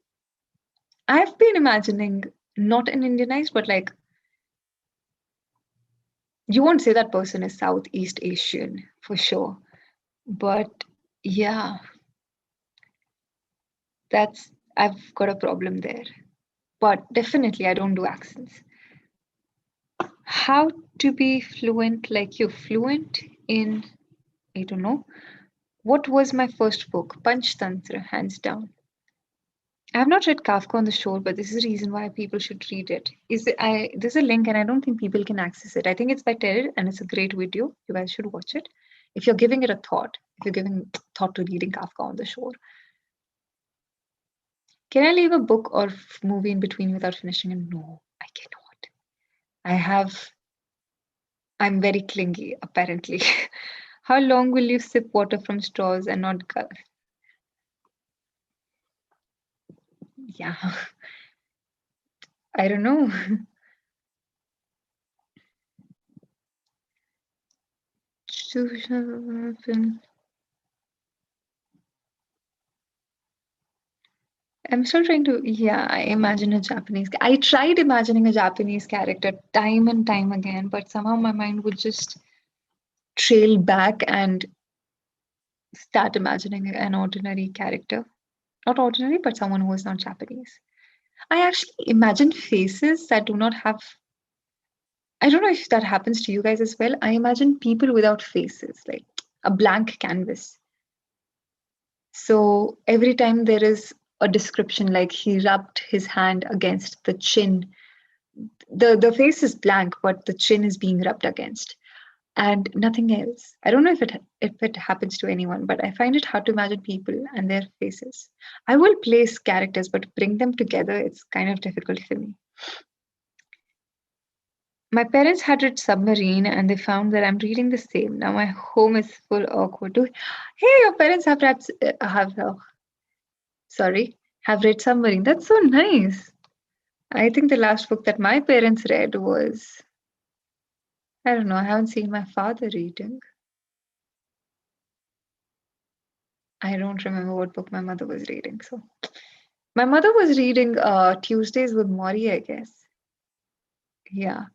I've been imagining not an Indianized, but like you won't say that person is Southeast Asian for sure. But yeah, that's I've got a problem there. But definitely I don't do accents. How to be fluent like you? Fluent in, I don't know. What was my first book? Panchtantra, hands down. I have not read Kafka on the Shore, but this is the reason why people should read it. There's a link and I don't think people can access it. I think it's by Ted and it's a great video. You guys should watch it. If you're giving it a thought, if you're giving thought to reading Kafka on the Shore. Can I leave a book or movie in between without finishing it? No, I cannot. I'm very clingy, apparently. How long will you sip water from straws and not gulp? Yeah, I don't know. I'm still trying to, yeah, I imagine a Japanese. I tried imagining a Japanese character time and time again, but somehow my mind would just trail back and start imagining an ordinary character. Not ordinary, but someone who is not Japanese. I actually imagine faces that do not have. I don't know if that happens to you guys as well. I imagine people without faces, like a blank canvas. So every time there is a description, like he rubbed his hand against the chin, the face is blank, but the chin is being rubbed against, and nothing else. I don't know if it happens to anyone, but I find it hard to imagine people and their faces. I will place characters, but bring them together, it's kind of difficult for me. My parents had read Submarine and they found that I'm reading the same. Now my home is full awkward. Hey, your parents have read Submarine. That's so nice. I think the last book that my parents read was, I don't know, I haven't seen my father reading. I don't remember what book my mother was reading. So my mother was reading Tuesdays with Maury, I guess. Yeah.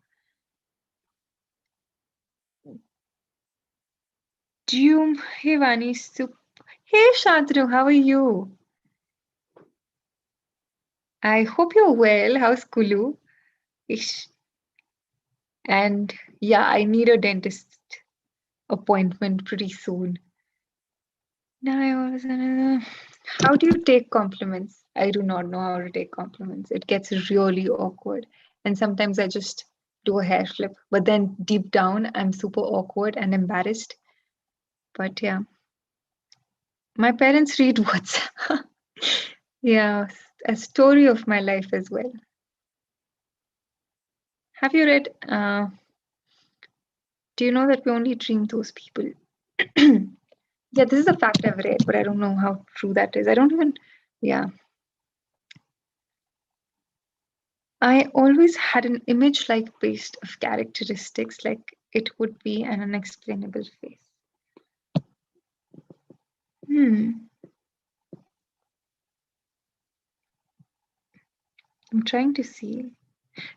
Doom, hey Vaani, hey Shantanu, how are you? I hope you're well. How's Kulu? Ish. And yeah, I need a dentist appointment pretty soon. How do you take compliments? I do not know how to take compliments. It gets really awkward. And sometimes I just do a hair flip. But then deep down, I'm super awkward and embarrassed. But yeah, my parents read WhatsApp. Yeah, a story of my life as well. Have you read? Do you know that we only dream those people? Yeah, this is a fact I've read, but I don't know how true that is. I don't even, yeah. I always had an image like based of characteristics, like it would be an unexplainable face. I'm trying to see.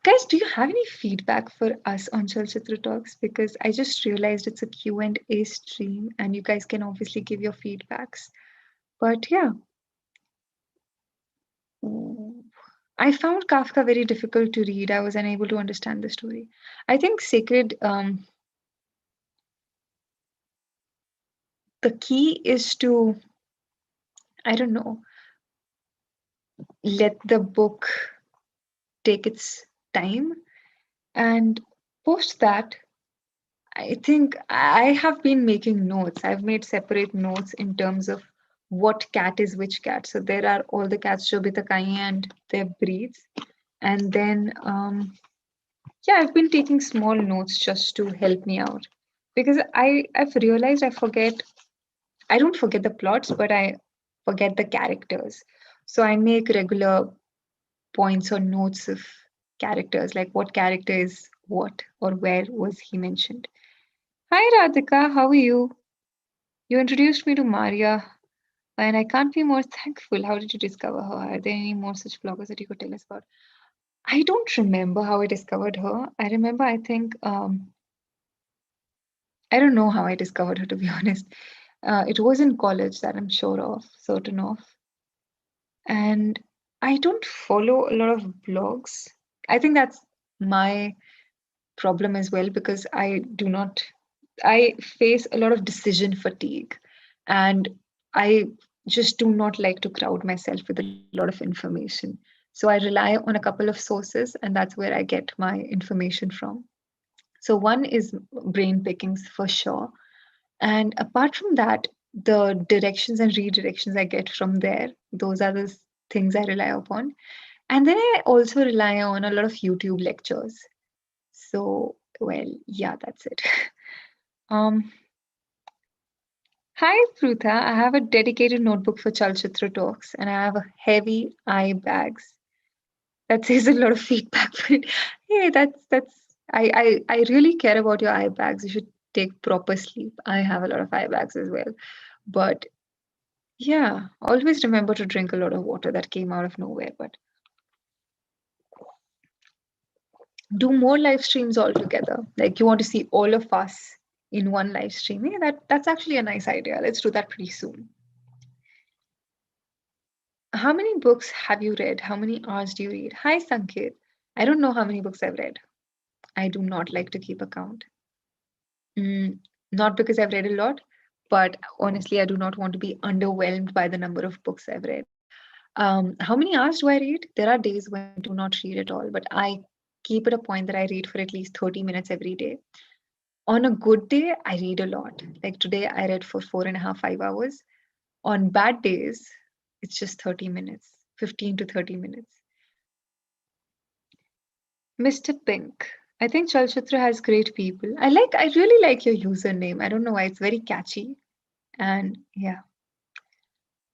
Guys, do you have any feedback for us on Chalchitra Talks? Because I just realized it's a Q&A stream and you guys can obviously give your feedbacks. But yeah. I found Kafka very difficult to read. I was unable to understand the story. I think Sacred, the key is to, I don't know, let the book take its time. And post that, I think I have been making notes. I've made separate notes in terms of what cat is which cat. So there are all the cats, Shobitakai and their breeds. And then, yeah, I've been taking small notes just to help me out. Because I've realized I don't forget the plots, but I forget the characters. So I make regular points or notes of characters, like what character is what or where was he mentioned. Hi Radhika, how are you? You introduced me to Maria, and I can't be more thankful. How did you discover her? Are there any more such bloggers that you could tell us about? I don't remember how I discovered her. I remember, I think, I don't know how I discovered her, to be honest. It was in college that I'm sure of, certain of. And I don't follow a lot of blogs. I think that's my problem as well because I face a lot of decision fatigue and I just do not like to crowd myself with a lot of information. So I rely on a couple of sources and that's where I get my information from. So one is brain pickings for sure. And apart from that, the directions and redirections I get from there, those are the things I rely upon. And then I also rely on a lot of YouTube lectures. So, well, yeah, that's it. Um, Hi, Prutha. I have a dedicated notebook for Chalchitra talks, and I have a heavy eye bags. That says a lot of feedback. But hey, that's I really care about your eye bags. You should take proper sleep. I have a lot of eye bags as well. But yeah, always remember to drink a lot of water that came out of nowhere. But do more live streams altogether. Like you want to see all of us in one live stream. Yeah, that's actually a nice idea. Let's do that pretty soon. How many books have you read? How many hours do you read? Hi, Sanket. I don't know how many books I've read. I do not like to keep account. Mm, Not because I've read a lot, but honestly, I do not want to be underwhelmed by the number of books I've read. How many hours do I read? There are days when I do not read at all, but I keep it a point that I read for at least 30 minutes every day. On a good day, I read a lot. Like today, I read for 4.5, 5 hours. On bad days, it's just 30 minutes, 15 to 30 minutes. Mr. Pink. I think Chalchitra has great people. I really like your username. I don't know why it's very catchy. And yeah.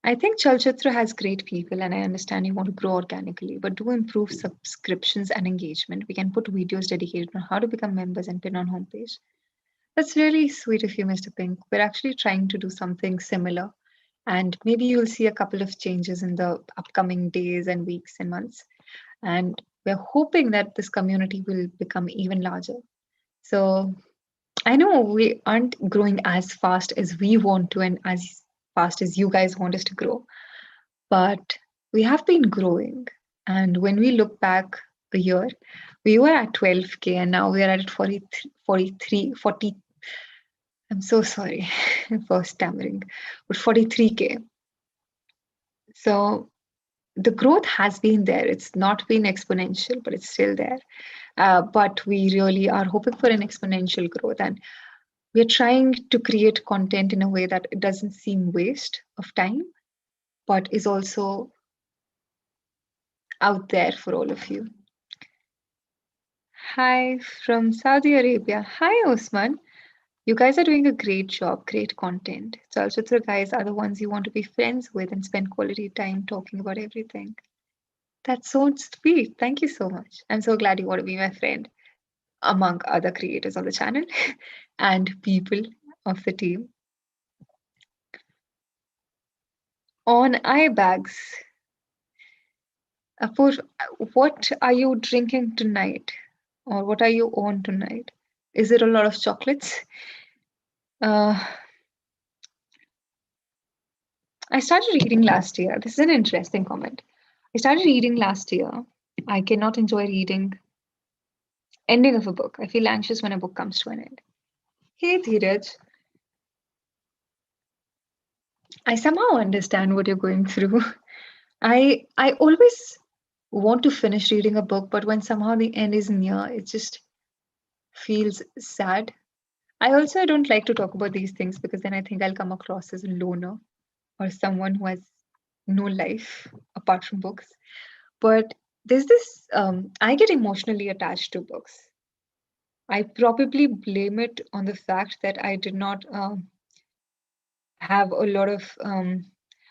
I think Chalchitra has great people and I understand you want to grow organically, but do improve subscriptions and engagement. We can put videos dedicated on how to become members and pin on homepage. That's really sweet of you, Mr. Pink. We're actually trying to do something similar. And maybe you'll see a couple of changes in the upcoming days and weeks and months. And we're hoping that this community will become even larger. So I know we aren't growing as fast as we want to and as fast as you guys want us to grow, but we have been growing. And when we look back a year, we were at 12K and now we are at 40. I'm so sorry for stammering, but 43K. So the growth has been there. It's not been exponential, but it's still there. But we really are hoping for an exponential growth. And we're trying to create content in a way that it doesn't seem waste of time, but is also out there for all of you. Hi from Saudi Arabia. Hi, Osman. You guys are doing a great job, great content. Chalchitra guys are the ones you want to be friends with and spend quality time talking about everything. That's so sweet. Thank you so much. I'm so glad you want to be my friend among other creators on the channel and people of the team. On eye bags, Apur, what are you drinking tonight? Or what are you on tonight? Is it a lot of chocolates? Uh, I started reading last year. This is an interesting comment. I started reading last year. I cannot enjoy reading ending of a book. I feel anxious when a book comes to an end. Hey, Dheeraj. I somehow understand what you're going through. I always want to finish reading a book, but when somehow the end is near, it just feels sad. I also don't like to talk about these things because then I think I'll come across as a loner or someone who has no life apart from books. But there's this, I get emotionally attached to books. I probably blame it on the fact that I did not have a lot of,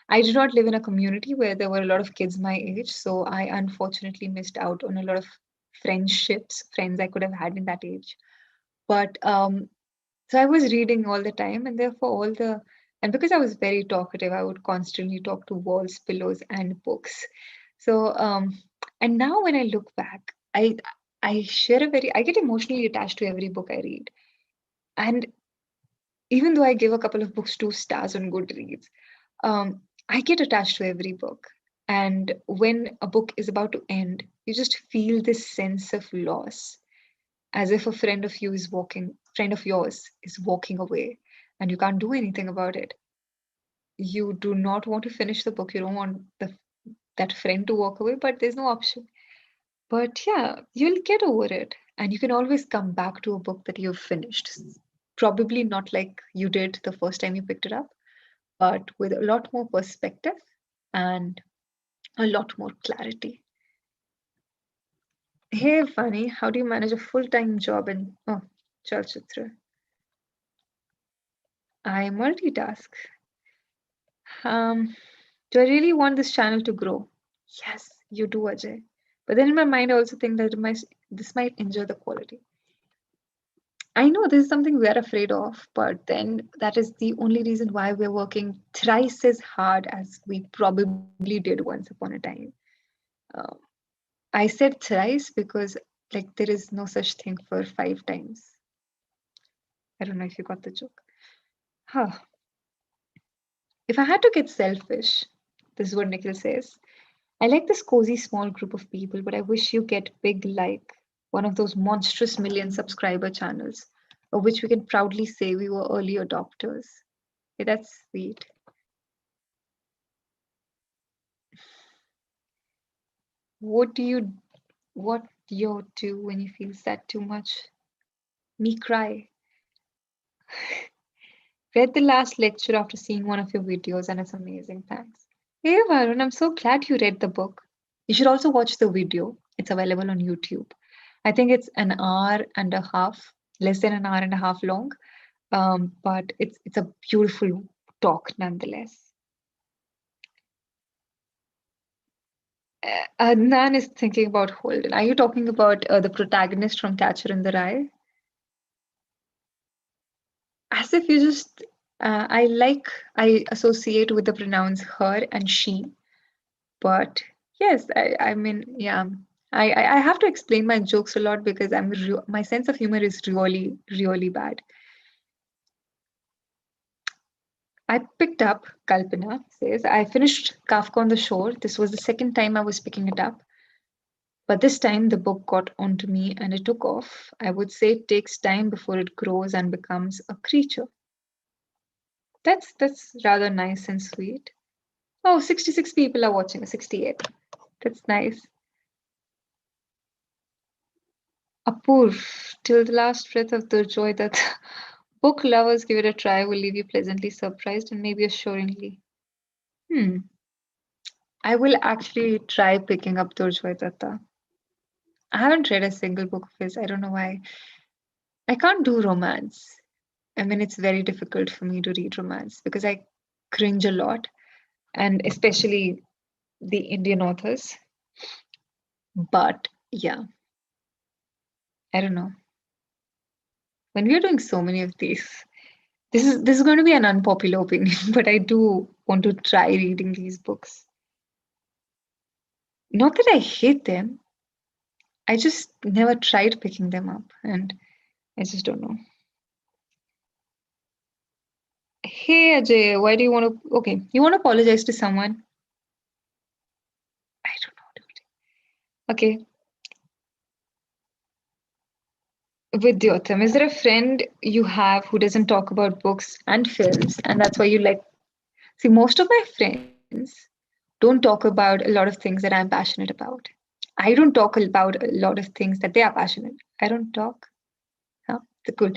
I did not live in a community where there were a lot of kids my age, so I unfortunately missed out on a lot of friends I could have had in that age. But so I was reading all the time, and therefore and because I was very talkative, I would constantly talk to walls, pillows, and books. So and now when I look back, I get emotionally attached to every book I read. And even though I give a couple of books 2 stars on Goodreads, I get attached to every book. And when a book is about to end, you just feel this sense of loss, as if a friend of yours is walking away, and you can't do anything about it. You do not want to finish the book. You don't want that friend to walk away, but there's no option. But yeah, you'll get over it. And you can always come back to a book that you've finished. Probably not like you did the first time you picked it up, but with a lot more perspective and a lot more clarity. Hey, Vaani, how do you manage a full-time job in Chalchitra? I multitask. Um, do I really want this channel to grow? Yes, you do, Ajay. But then in my mind, I also think that this might injure the quality. I know this is something we're afraid of, but then that is the only reason why we're working thrice as hard as we probably did once upon a time. Um, I said thrice because like there is no such thing for 5 times. I don't know if you got the joke. Huh. If I had to get selfish, this is what Nikhil says. I like this cozy small group of people, but I wish you get big like one of those monstrous million subscriber channels, of which we can proudly say we were early adopters. Yeah, that's sweet. What do you do when you feel sad too much? Me cry. Read the last lecture after seeing one of your videos and it's amazing. Thanks. Hey Varun, I'm so glad you read the book. You should also watch the video. It's available on YouTube. I think it's an hour and a half, less than an hour and a half long. But it's a beautiful talk nonetheless. Adnan is thinking about Holden. Are you talking about the protagonist from Catcher in the Rye? As if you just, I associate with the pronouns her and she. But yes, I mean, yeah. I have to explain my jokes a lot because my sense of humor is really, really bad. I picked up, Kalpana says, I finished Kafka on the Shore. This was the second time I was picking it up. But this time the book got onto me and it took off. I would say it takes time before it grows and becomes a creature. That's rather nice and sweet. Oh, 66 people are watching, 68. That's nice. Apur, till the last breath of the joy that book lovers give it a try will leave you pleasantly surprised and maybe assuringly. Hmm. I will actually try picking up Durjoy Datta. I haven't read a single book of his. I don't know why. I can't do romance. I mean, it's very difficult for me to read romance because I cringe a lot, and especially the Indian authors. But yeah, I don't know. When we are doing so many of these, this is going to be an unpopular opinion, but I do want to try reading these books. Not that I hate them, I just never tried picking them up, and I just don't know. Hey Ajay, why do you want to? Okay, you want to apologize to someone? I don't know, dude. Okay, Vidyotam, is there a friend you have who doesn't talk about books and films, and that's why you like? See, most of my friends don't talk about a lot of things that I'm passionate about. I don't talk about a lot of things that they are passionate. I don't talk. Huh? Cool.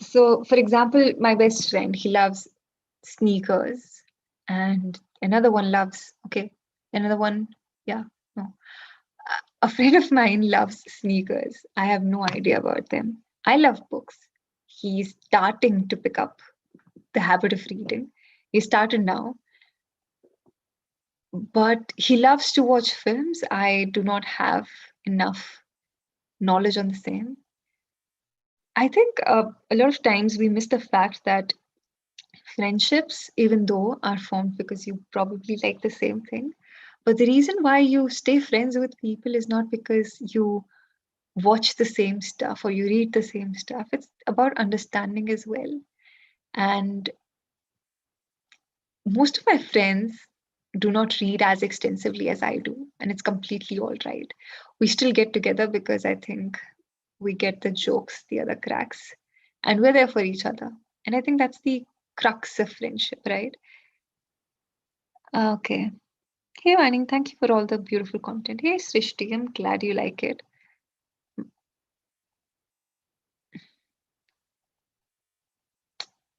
So, for example, my best friend, he loves sneakers, and another one loves. Okay, another one. Yeah, no. A friend of mine loves sneakers. I have no idea about them. I love books. He's starting to pick up the habit of reading. He started now. But he loves to watch films. I do not have enough knowledge on the same. I think a lot of times we miss the fact that friendships, even though are formed because you probably like the same thing, but the reason why you stay friends with people is not because you watch the same stuff or you read the same stuff. It's about understanding as well. And most of my friends do not read as extensively as I do, and it's completely all right. We still get together because I think we get the jokes, the other cracks, and we're there for each other. And I think that's the crux of friendship, right? Okay. Hey, Vaani, thank you for all the beautiful content. Hey, Srishti, I'm glad you like it.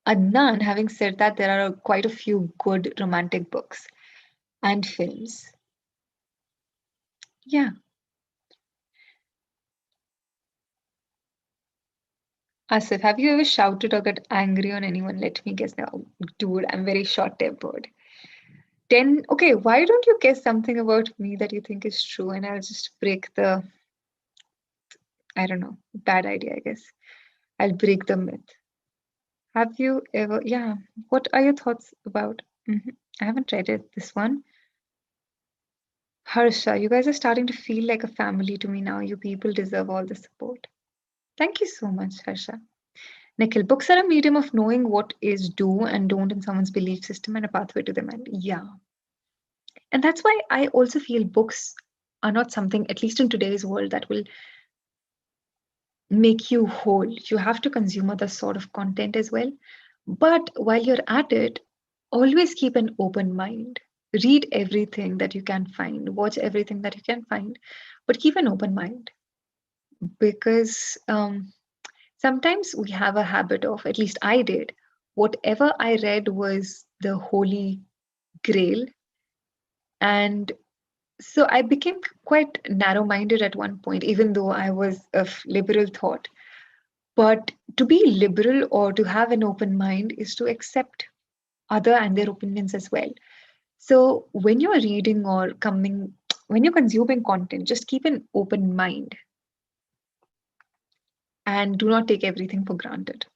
Adnan, having said that, there are quite a few good romantic books and films. Yeah. Asif, have you ever shouted or got angry on anyone? Let me guess now. Dude, I'm very short tempered. Then, okay, why don't you guess something about me that you think is true and I'll just break the, I don't know, bad idea, I guess. I'll break the myth. Have you ever, yeah, what are your thoughts about? I haven't read it, this one. Harsha, you guys are starting to feel like a family to me now. You people deserve all the support. Thank you so much, Harsha. Nikhil, books are a medium of knowing what is do and don't in someone's belief system and a pathway to them. And yeah. And that's why I also feel books are not something, at least in today's world, that will make you whole. You have to consume other sort of content as well. But while you're at it, always keep an open mind. Read everything that you can find, watch everything that you can find, but keep an open mind because sometimes we have a habit of, at least I did, whatever I read was the holy grail. And so I became quite narrow minded at one point, even though I was of liberal thought. But to be liberal or to have an open mind is to accept other and their opinions as well. So when you're reading or coming, when you're consuming content, just keep an open mind and do not take everything for granted.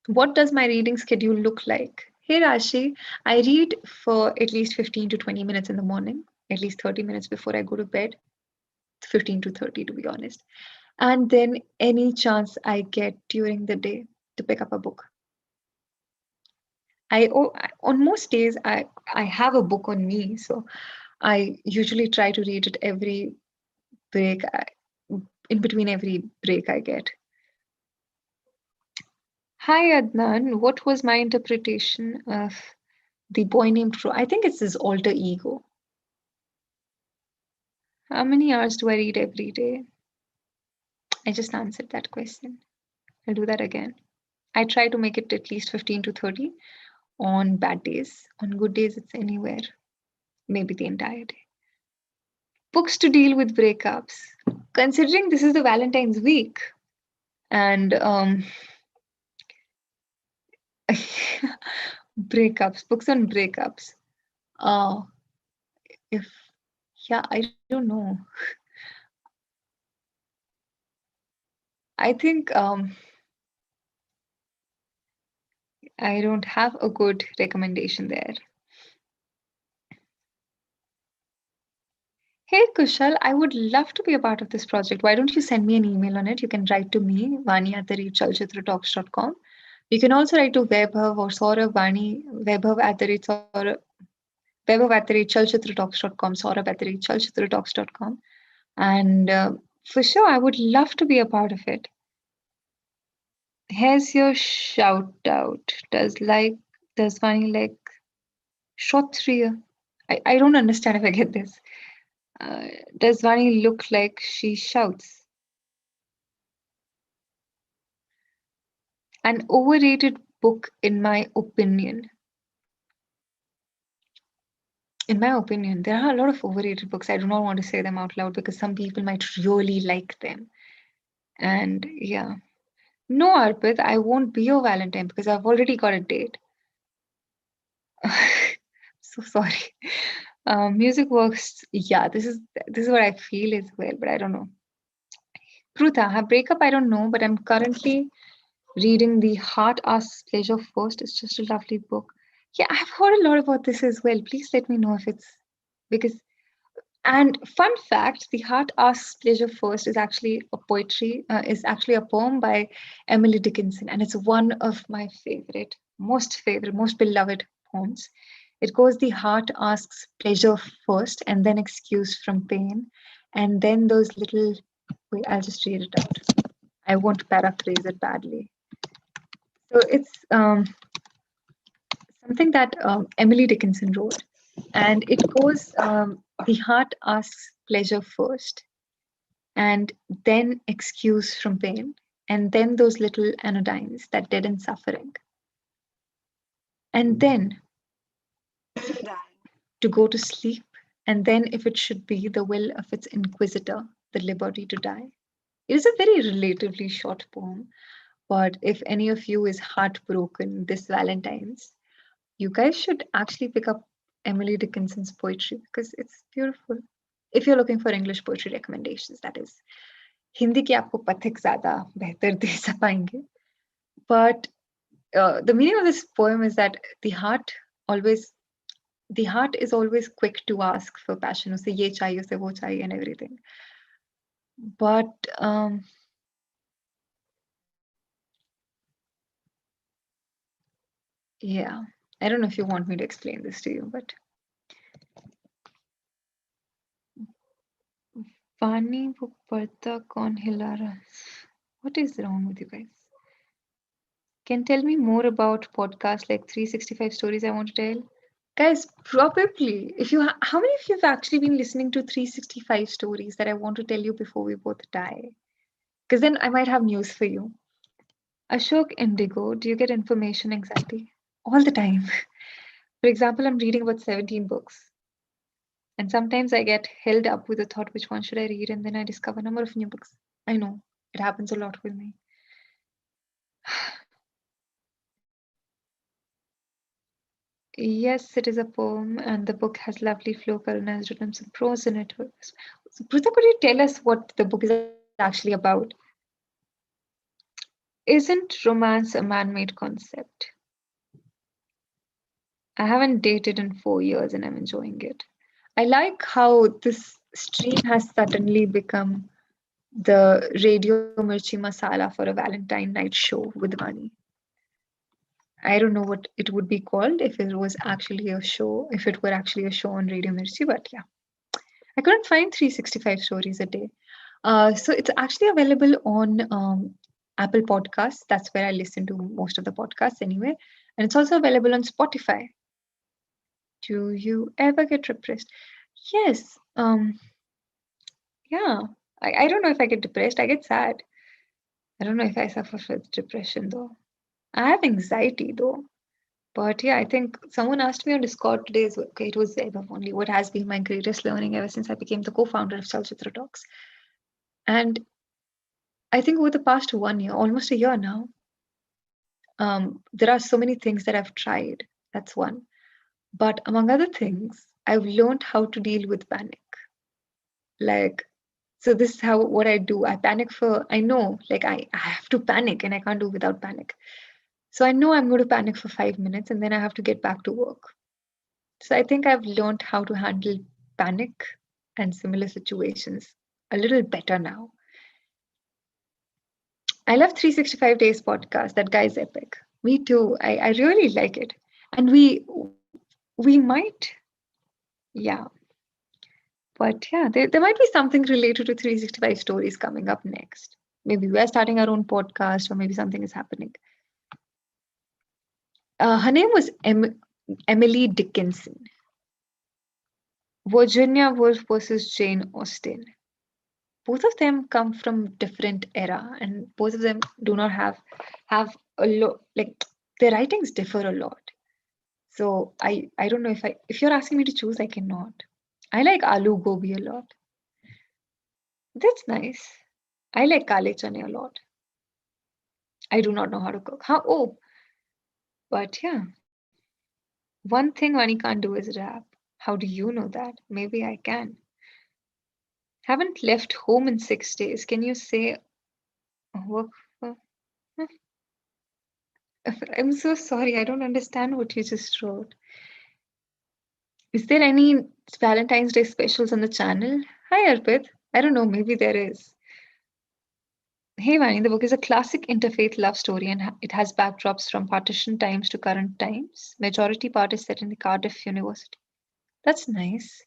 What does my reading schedule look like? Hey Rashi, I read for at least 15 to 20 minutes in the morning, at least 30 minutes before I go to bed, 15 to 30 to be honest. And then any chance I get during the day to pick up a book. On most days I have a book on me, so I usually try to read it every break, in between every break I get. Hi Adnan, what was my interpretation of the boy named Ro? I think it's his alter ego. How many hours do I read every day? I just answered that question. I'll do that again. I try to make it at least 15 to 30 on bad days. On good days, it's anywhere, maybe the entire day. Books to deal with breakups. Considering this is the Valentine's week and breakups, books on breakups. Uh, if, yeah, I don't know. I think I don't have a good recommendation there. Hey Kushal, I would love to be a part of this project. Why don't you send me an email on it? You can write to me, vaani@chalchitratalks.com. You can also write to Vaibhav or Saurabh, Vaani, Vaibhav@chalchitratalks.com, Saurabh@chalchitratalks.com. And for sure, I would love to be a part of it. Here's your shout out. Does Vaani like Shotria? I don't understand if I get this. Does Vani look like she shouts? An overrated book, in my opinion. In my opinion, there are a lot of overrated books. I do not want to say them out loud because some people might really like them. And yeah. No, Arpit, I won't be your Valentine because I've already got a date. So sorry. Music works. Yeah, this is what I feel as well, but I don't know. Kruta, her breakup, I don't know, but I'm currently reading The Heart Asks Pleasure First. It's just a lovely book. Yeah, I've heard a lot about this as well. Please let me know if it's because. And fun fact, The Heart Asks Pleasure First is actually a poetry, is actually a poem by Emily Dickinson, and it's one of my favorite, most beloved poems. It goes, the heart asks pleasure first, and then excuse from pain, and then those little. Wait, I'll just read it out. I won't paraphrase it badly. So it's something that Emily Dickinson wrote, and it goes, the heart asks pleasure first, and then excuse from pain, and then those little anodynes that deaden suffering, and then to go to sleep, and then, if it should be the will of its inquisitor, the liberty to die. It is a very relatively short poem, but if any of you is heartbroken this Valentine's, you guys should actually pick up Emily Dickinson's poetry because it's beautiful. If you're looking for English poetry recommendations, that is. Hindi की आपको पथिक ज़्यादा बेहतर दे पाएंगे. But the meaning of this poem is that always the heart is always quick to ask for passion. उसे ये चाहिए, उसे वो चाहिए, and everything. But yeah, I don't know if you want me to explain this to you, but Vaani वो पढ़ता कौन हिला रहा? What is wrong with you guys? Can tell me more about podcasts like 365 stories I want to tell? Guys, probably. If you, how many of you have actually been listening to 365 stories that I want to tell you before we both die? Because then I might have news for you. Ashok Indigo, do you get information anxiety? All the time. For example, I'm reading about 17 books. And sometimes I get held up with the thought, which one should I read? And then I discover a number of new books. I know, it happens a lot with me. Yes, it is a poem, and the book has lovely flow. Karuna has written some prose in it. So, Pritha, could you tell us what the book is actually about? Isn't romance a man-made concept? I haven't dated in 4 years and I'm enjoying it. I like how this stream has suddenly become the Radio Mirchi Masala for a Valentine night show with Vaani. I don't know what it would be called if it was actually a show, if it were actually a show on Radio Mirchi, but yeah. I couldn't find 365 stories a day. So it's actually available on Apple Podcasts. That's where I listen to most of the podcasts anyway. And it's also available on Spotify. Do you ever get depressed? Yes. Yeah. I don't know if I get depressed. I get sad. I don't know if I suffer with depression though. I have anxiety though. But yeah, I think someone asked me on Discord today, okay, it was Zainab only, what has been my greatest learning ever since I became the co-founder of Chalchitra Talks. And I think over the past 1 year, almost a year now, there are so many things that I've tried. That's one. But among other things, I've learned how to deal with panic. Like, so this is how what I do. I panic for, I know, like I have to panic and I can't do without panic. So I know I'm going to panic for 5 minutes and then I have to get back to work. So I think I've learned how to handle panic and similar situations a little better now. I love 365 Days podcast. That guy's epic. Me too. I really like it. And we might, yeah. But yeah, there might be something related to 365 stories coming up next. Maybe we're starting our own podcast or maybe something is happening. Her name was Emily Dickinson. Virginia Woolf versus Jane Austen. Both of them come from different era and both of them do not have a lot, like their writings differ a lot. So I don't know if you're asking me to choose, I cannot. I like aloo gobi a lot. That's nice. I like kale chane a lot. I do not know how to cook. But yeah. One thing Vani can't do is rap. How do you know that? Maybe I can. Haven't left home in 6 days. Can you say work? for- I'm so sorry. I don't understand what you just wrote. Is there any Valentine's Day specials on the channel? Hi, Arpit. I don't know. Maybe there is. Hey, Vani, the book is a classic interfaith love story and it has backdrops from partition times to current times. Majority part is set in the Cardiff University. That's nice.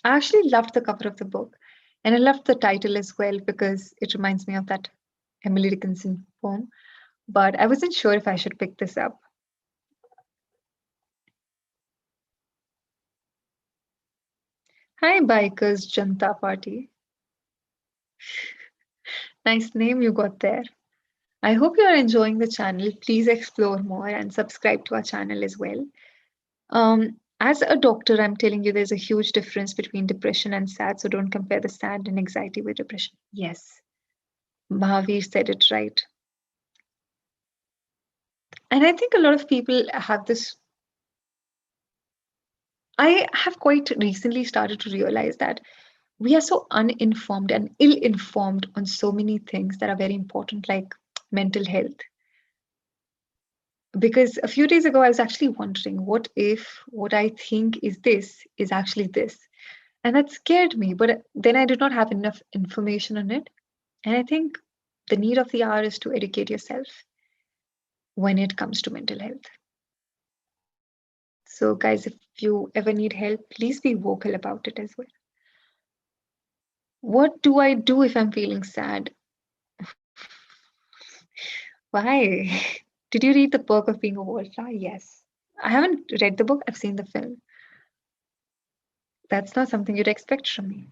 I actually loved the cover of the book and I loved the title as well because it reminds me of that Emily Dickinson poem. But I wasn't sure if I should pick this up. Hi, Bikers Janta Party. Nice name you got there. I hope you are enjoying the channel. Please explore more and subscribe to our channel as well. As a doctor, I'm telling you there's a huge difference between depression and sad, so don't compare the sad and anxiety with depression. Yes, Mahavir said it right. And I think a lot of people have this. I have quite recently started to realize that we are so uninformed and ill informed on so many things that are very important, like mental health. Because a few days ago, I was actually wondering what if what I think is this is actually this? And that scared me, but then I did not have enough information on it. And I think the need of the hour is to educate yourself when it comes to mental health. So, guys, if you ever need help, please be vocal about it as well. What do I do if I'm feeling sad? Why? Did you read The Perk of Being a Wallflower? Yes. I haven't read the book, I've seen the film. That's not something you'd expect from me.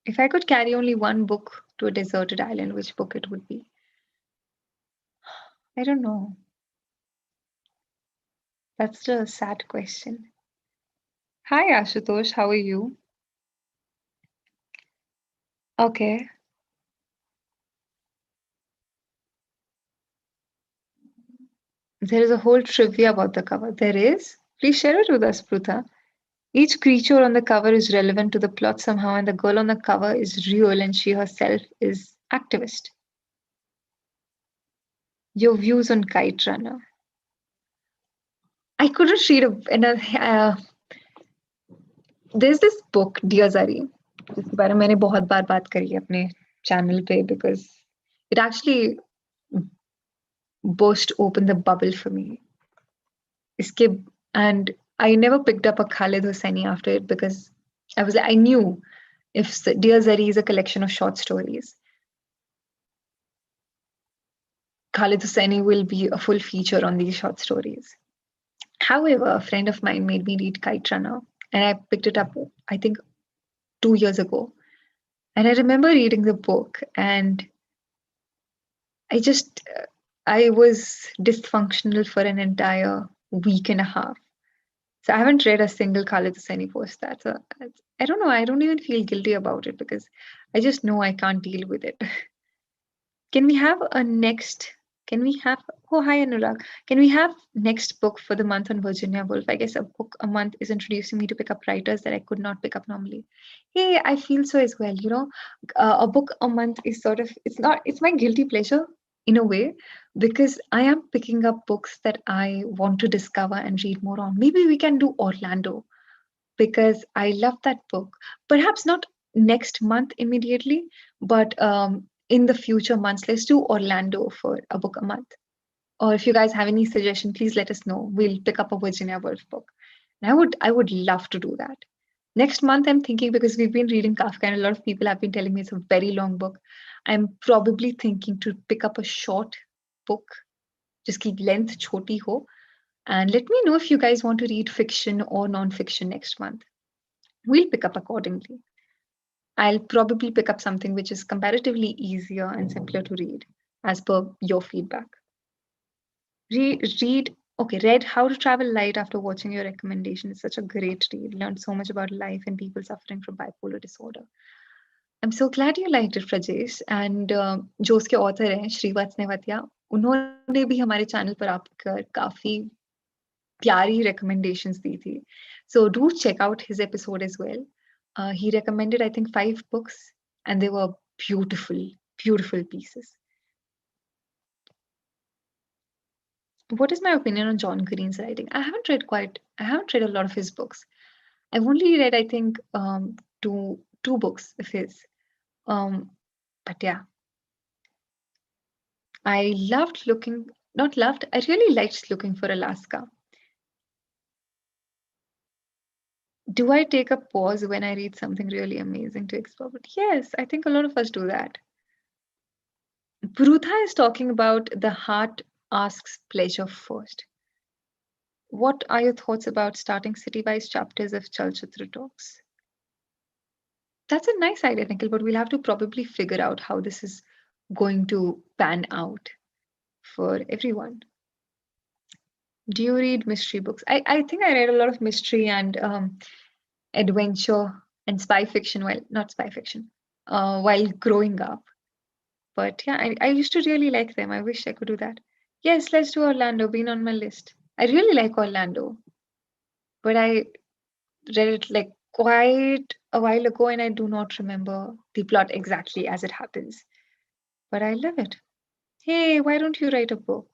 If I could carry only one book to a deserted island, which book it would be? I don't know. That's a sad question. Hi, Ashutosh. How are you? Okay. There is a whole trivia about the cover. There is? Please share it with us, Prutha. Each creature on the cover is relevant to the plot somehow, and the girl on the cover is real and she herself is activist. Your views on Kite Runner. I couldn't read another. There's this book, Dear Zari, जिसके बारे में मैंने बहुत बार बात करी है अपने channel पे because it actually burst open the bubble for me. Escape, and I never picked up a Khalid Hosseini after it because I knew if Dear Zari is a collection of short stories, Khalid Hosseini will be a full feature on these short stories. However, a friend of mine made me read Kite Runner, and I picked it up, I think, 2 years ago. And I remember reading the book, and I just, I was dysfunctional for an entire week and a half. So I haven't read a single Khalid Hosseini post that. So I don't know. I don't even feel guilty about it because I just know I can't deal with it. Can we have a next? Can we have? Oh, hi Anurag. Can we have next book for the month on Virginia Woolf? I guess a book a month is introducing me to pick up writers that I could not pick up normally. Hey, I feel so as well. You know, a book a month is sort of it's not. It's my guilty pleasure in a way because I am picking up books that I want to discover and read more on. Maybe we can do Orlando because I love that book. Perhaps not next month immediately, but in the future months, let's do Orlando for a book a month. Or if you guys have any suggestion, please let us know. We'll pick up a Virginia Woolf book. And I would love to do that. Next month, I'm thinking because we've been reading Kafka and a lot of people have been telling me it's a very long book. I'm probably thinking to pick up a short book, just keep length choti ho. And let me know if you guys want to read fiction or non-fiction next month. We'll pick up accordingly. I'll probably pick up something which is comparatively easier and simpler to read as per your feedback. Read How to Travel Light after watching your recommendation. It's such a great read. Learned so much about life and people suffering from bipolar disorder. I'm so glad you liked it, Prajesh. And जो उसके author हैं, श्रीवात्स नेवतिया, उन्होंने भी हमारे channel पर आकर काफी प्यारी recommendations दी थी. So do check out his episode as well. He recommended, I think, 5 books, and they were beautiful, beautiful pieces. What is my opinion on John Green's writing? I haven't read a lot of his books. I've only read, I think, two books of his. But yeah, I not loved, I really liked looking for Alaska. Do I take a pause when I read something really amazing to explore? But yes, I think a lot of us do that. Prutha is talking about the heart asks pleasure first. What are your thoughts about starting city-wise chapters of Chalchitra talks? That's a nice idea, Nikhil, but we'll have to probably figure out how this is going to pan out for everyone. Do you read mystery books? I think I read a lot of mystery and adventure and spy fiction, well, not spy fiction, while growing up. But yeah, I used to really like them. I wish I could do that. Yes, let's do Orlando, been on my list. I really like Orlando, but I read it like quite a while ago and I do not remember the plot exactly as it happens. But I love it. Hey, why don't you write a book?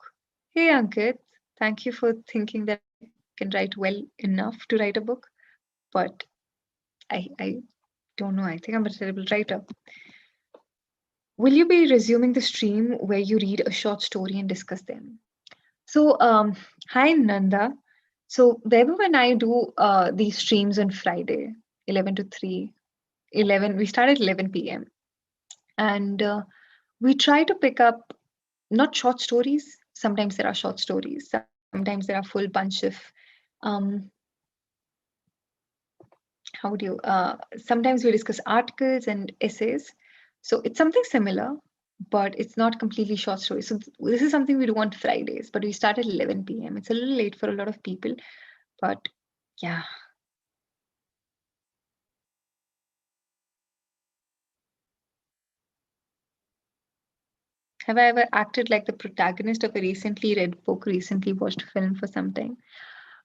Hey, Ankit, thank you for thinking that I can write well enough to write a book. But I don't know. I think I'm a terrible writer. Will you be resuming the stream where you read a short story and discuss them? So, hi Nanda. So, Vaibhav and I do these streams on Friday, 11 to 3. 11, we start at 11 p.m. And we try to pick up not short stories. Sometimes there are short stories. Sometimes there are full bunch of, um, how would you, sometimes we discuss articles and essays. So it's something similar, but it's not completely short stories. So this is something we do on Fridays, but we start at 11 p.m. It's a little late for a lot of people, but yeah. Have I ever acted like the protagonist of a recently read book, recently watched film for some time?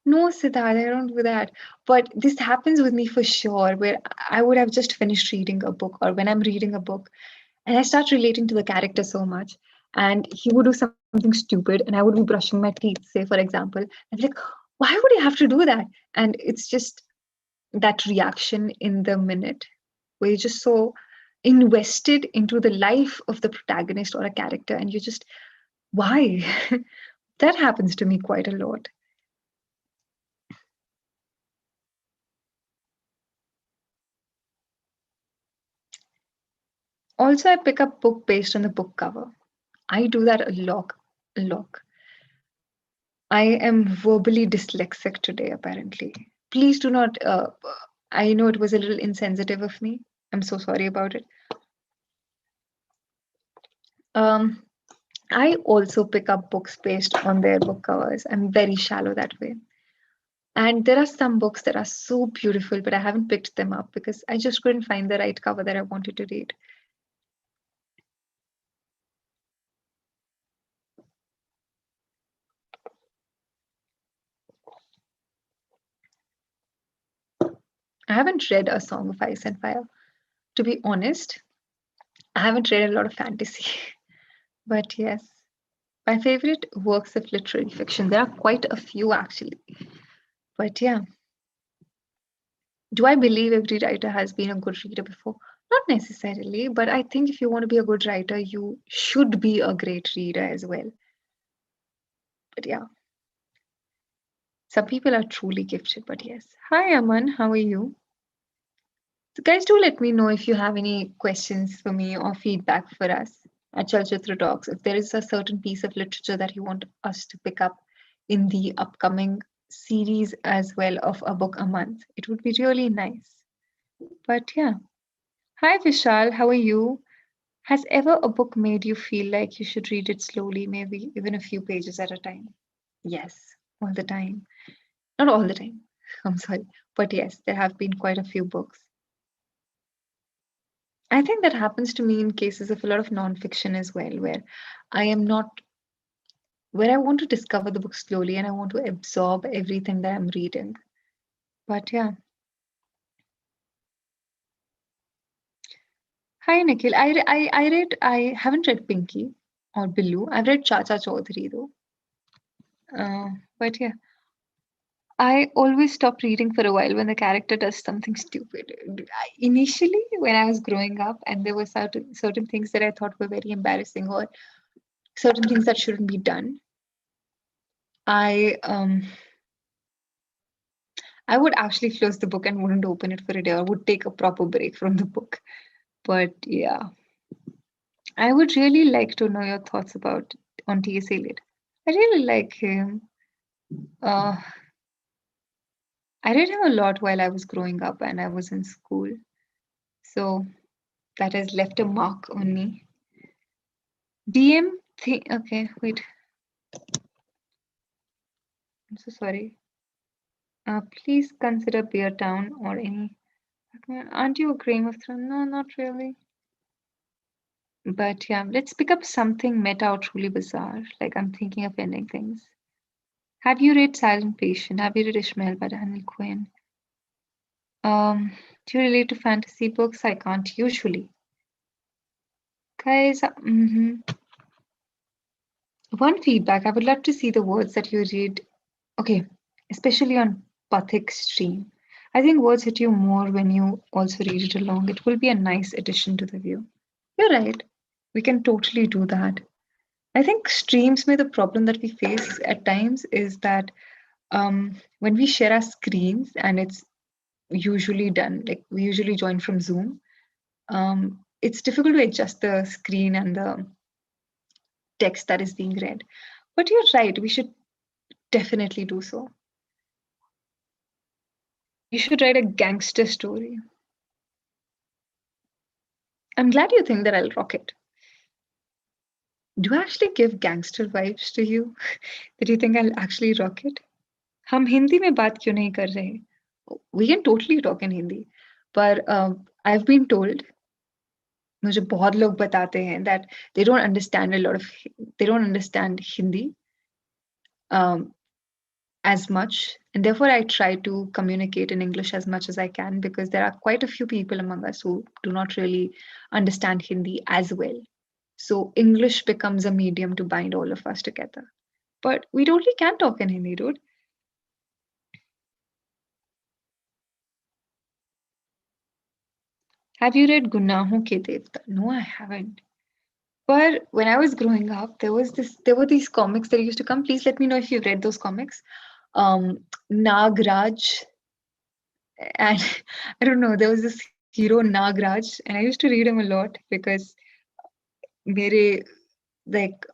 No, Siddharth, I don't do that. But this happens with me for sure, where I would have just finished reading a book, or when I'm reading a book, and I start relating to the character so much, and he would do something stupid, and I would be brushing my teeth, say, for example, and be like, why would he have to do that? And it's just that reaction in the minute where you're just so invested into the life of the protagonist or a character, and you're just, why? That happens to me quite a lot. Also, I pick up book based on the book cover. I do that a lot. A lot. I am verbally dyslexic today, apparently. Please do not. I know it was a little insensitive of me. I'm so sorry about it. Um, I also pick up books based on their book covers. I'm very shallow that way. And there are some books that are so beautiful, but I haven't picked them up because I just couldn't find the right cover that I wanted to read. I haven't read A Song of Ice and Fire. To be honest, I haven't read a lot of fantasy. But yes, my favorite works of literary fiction, there are quite a few actually. But yeah, do I believe every writer has been a good reader before? Not necessarily, but I think if you want to be a good writer, you should be a great reader as well. But yeah, some people are truly gifted, but yes. Hi, Aman, how are you? So guys, do let me know if you have any questions for me or feedback for us at Chalchitra Talks. If there is a certain piece of literature that you want us to pick up in the upcoming series as well of a book a month, it would be really nice. But yeah. Hi, Vishal, how are you? Has ever a book made you feel like you should read it slowly, maybe even a few pages at a time? Yes, all the time. Not all the time. I'm sorry. But yes, there have been quite a few books. I think that happens to me in cases of a lot of nonfiction as well, where I am not where I want to discover the book slowly and I want to absorb everything that I'm reading. But yeah. Hi Nikhil. I haven't read Pinky or Billu. I've read Chacha Chaudhary though. But yeah. I always stop reading for a while when the character does something stupid. Initially, when I was growing up, and there were certain things that I thought were very embarrassing or certain things that shouldn't be done, I I would actually close the book and wouldn't open it for a day or would take a proper break from the book. But yeah, I would really like to know your thoughts about on T.S. Eliot. I really like him. Uh, I read him a lot while I was growing up and I was in school. So that has left a mark on me. DM thing. Okay, wait. I'm so sorry. Please consider Beer Town or any. Aren't you a Game of Thrones? No, not really. But yeah, let's pick up something meta or truly bizarre. Like I'm thinking of ending things. Have you read Silent Patient? Have you read Ishmael by Daniel Quinn? Do you relate to fantasy books? I can't usually. Guys, one feedback. I would love to see the words that you read. Okay, especially on Pathik stream. I think words hit you more when you also read it along. It will be a nice addition to the view. You're right. We can totally do that. I think streams may the problem that we face at times is that when we share our screens and it's usually done, like we usually join from Zoom, it's difficult to adjust the screen and the text that is being read. But you're right, we should definitely do so. You should write a gangster story. I'm glad you think that I'll rock it. Do I actually give gangster vibes to you? That you think I'll actually rock it? हम हिंदी में बात क्यों नहीं कर रहे? We can totally talk in Hindi. But I've been told, मुझे बहुत लोग बताते हैं that they don't understand they don't understand Hindi um, as much. And therefore, I try to communicate in English as much as I can because there are quite a few people among us who do not really understand Hindi as well. So English becomes a medium to bind all of us together. But we totally can talk in Hindi, dude. Have you read Gunnahon Ke Devta? No, I haven't. But when I was growing up, there were these comics that used to come. Please let me know if you've read those comics. Nagraj, and I don't know, there was this hero Nagraj, and I used to read him a lot because मेरे like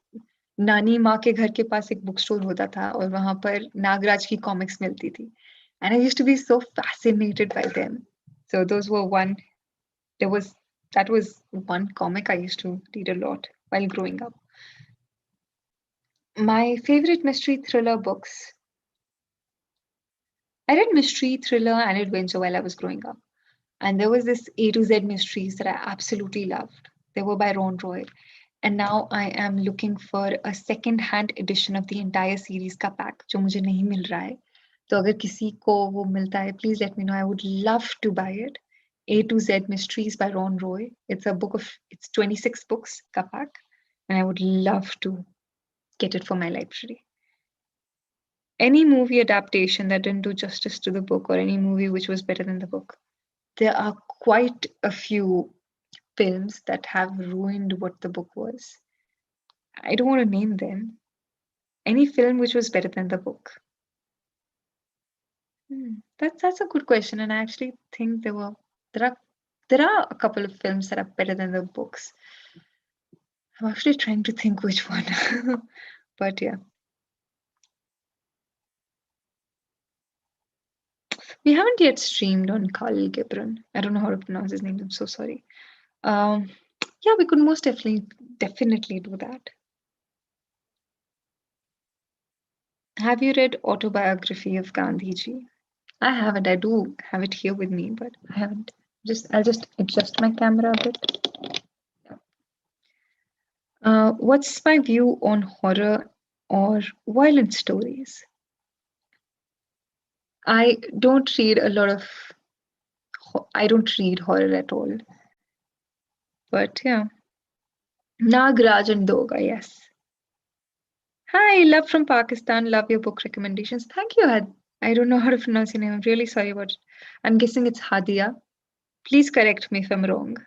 नानी माँ के घर के पास एक book store होता था और वहां पर नागराज की कॉमिक्स मिलती थी and I used to be so fascinated by them. So those were there was that was one comic I used to read a lot while growing up. My favorite mystery thriller books. I read mystery, thriller, and adventure while I was growing up. And there was this A to Z mysteries that I absolutely loved. They were by Ron Roy. And now I am looking for a second-hand edition of the entire series का pack, जो मुझे नहीं मिल रहा है. तो अगर किसी को वो मिलता है, please let me know. I would love to buy it. A to Z Mysteries by Ron Roy. It's 26 books का pack. And I would love to get it for my library. Any movie adaptation that didn't do justice to the book or any movie which was better than the book. There are quite a few films that have ruined what the book was. I don't want to name them. Any film which was better than the book. That's a good question, and I actually think there are a couple of films that are better than the books. I'm actually trying to think which one, but yeah. We haven't yet streamed on Khalil Gibran. I don't know how to pronounce his name. I'm so sorry. Yeah, we could most definitely do that. Have you read Autobiography of Gandhiji? I haven't. I do have it here with me, but I haven't. I'll just adjust my camera a bit. What's my view on horror or violent stories? I don't read a lot of, I don't read horror at all. But yeah. Nagraj and Doga, yes. Hi, love from Pakistan. Love your book recommendations. Thank you, Had. I don't know how to pronounce your name. I'm really sorry about it. I'm guessing it's Hadia. Please correct me if I'm wrong.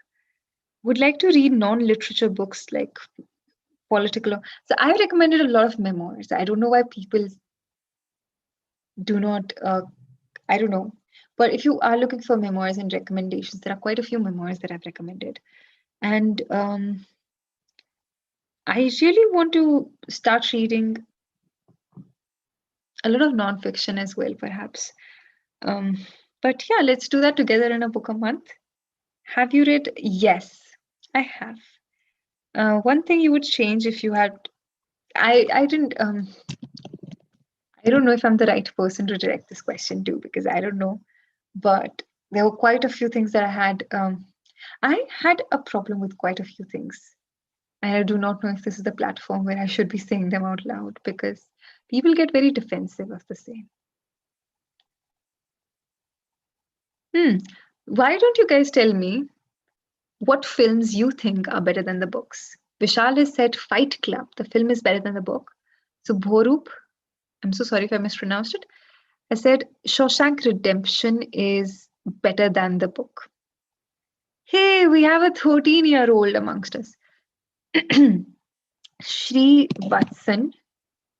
Would like to read non-literature books like political. So I recommended a lot of memoirs. I don't know why people do not. I don't know. But if you are looking for memoirs and recommendations, there are quite a few memoirs that I've recommended. And I really want to start reading a lot of nonfiction as well, perhaps. Um, but yeah, let's do that together in a book a month. Have you read? Yes, I have. One thing you would change if you had. I didn't. I don't know if I'm the right person to direct this question to because I don't know. But there were quite a few things that I had. I had a problem with quite a few things. And I do not know if this is the platform where I should be saying them out loud because people get very defensive of the same. Why don't you guys tell me what films you think are better than the books? Vishal has said Fight Club. The film is better than the book. So Bhorup, I'm so sorry if I mispronounced it. I said Shawshank Redemption is better than the book. Hey, we have a 13-year-old amongst us. Shri Vatsan.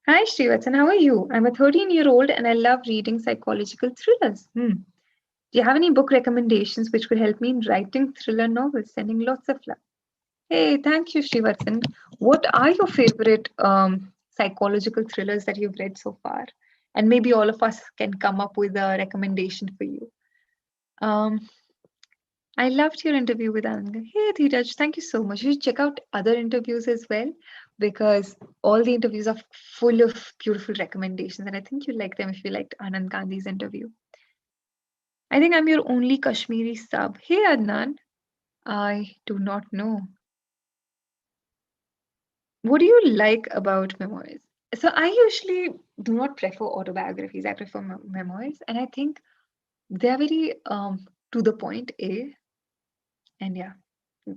Hi, Shri Vatsan. How are you? I'm a 13-year-old and I love reading psychological thrillers. Do you have any book recommendations which could help me in writing thriller novels? Sending lots of love. Hey, thank you, Srivatsan. What are your favorite psychological thrillers that you've read so far? And maybe all of us can come up with a recommendation for you. I loved your interview with Anand. Hey, Dheeraj, thank you so much. You should check out other interviews as well because all the interviews are full of beautiful recommendations. And I think you'll like them if you liked Anand Gandhi's interview. I think I'm your only Kashmiri sub. Hey, Adnan. I do not know. What do you like about memoirs? So I usually do not prefer autobiographies. I prefer memoirs, and I think they're very to the point. And yeah,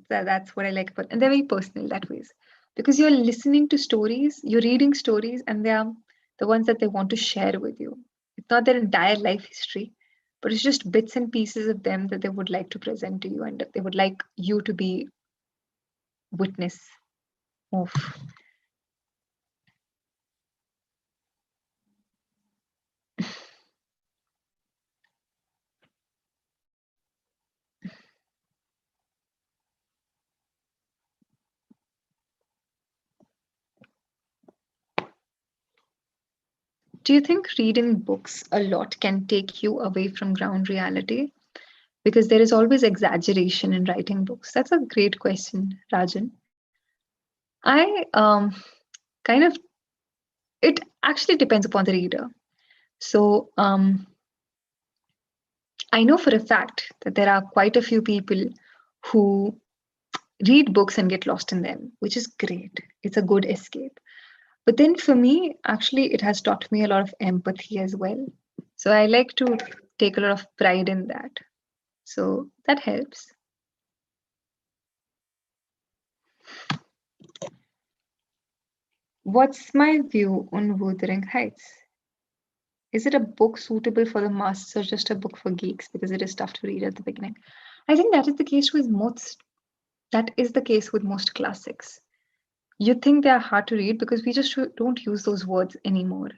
that's what I like about, and they're very personal that ways because you're listening to stories, you're reading stories, and they are the ones that they want to share with you. It's not their entire life history, but it's just bits and pieces of them that they would like to present to you, and they would like you to be witness of. Do you think reading books a lot can take you away from ground reality? Because there is always exaggeration in writing books. That's a great question, Rajan. I kind of, it actually depends upon the reader. So I know for a fact that there are quite a few people who read books and get lost in them, which is great. It's a good escape. But then for me, actually, it has taught me a lot of empathy as well. So I like to take a lot of pride in that. So that helps. What's my view on Wuthering Heights? Is it a book suitable for the masses or just a book for geeks because it is tough to read at the beginning? I think that is the case with most. That is the case with most classics. You think they are hard to read because we just don't use those words anymore.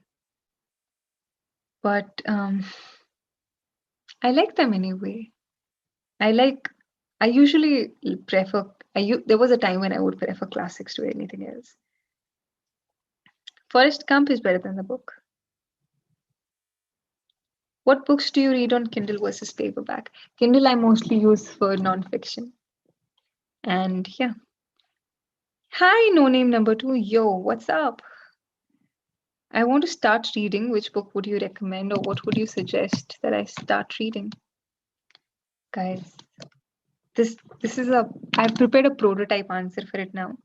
But I like them anyway. I like. I usually prefer. There was a time when I would prefer classics to anything else. Forrest Gump is better than the book. What books do you read on Kindle versus paperback? Kindle I mostly use for nonfiction. And yeah. Hi, no name number 2. Yo, what's up? I want to start reading. Which book would you recommend or what would you suggest that I start reading? Guys, this is I've prepared a prototype answer for it now.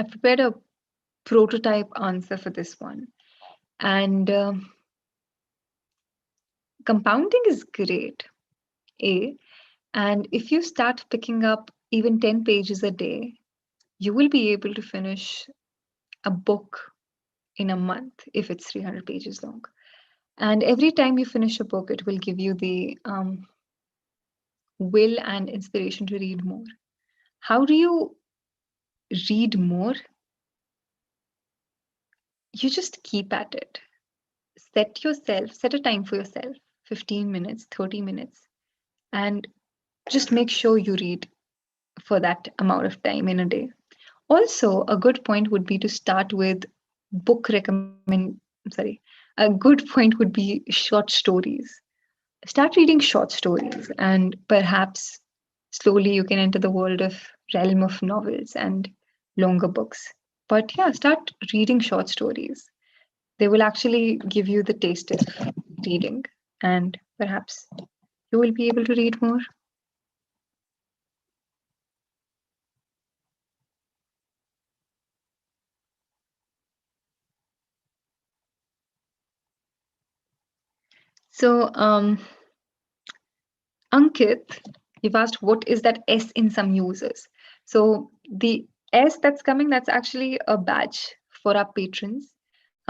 I've prepared a prototype answer for this one. And compounding is great, A. And if you start picking up even 10 pages a day, you will be able to finish a book in a month if it's 300 pages long. And every time you finish a book, it will give you the will and inspiration to read more. How do you read more? You just keep at it. Set a time for yourself, 15 minutes, 30 minutes, and just make sure you read for that amount of time in a day. Also, a good point would be to start with book recommend. Sorry, a good point would be short stories. Start reading short stories, and perhaps slowly you can enter the world of realm of novels and longer books. But yeah, start reading short stories. They will actually give you the taste of reading, and perhaps you will be able to read more. So, Ankit, you've asked what is that S in some users. So the S that's coming, that's actually a badge for our patrons.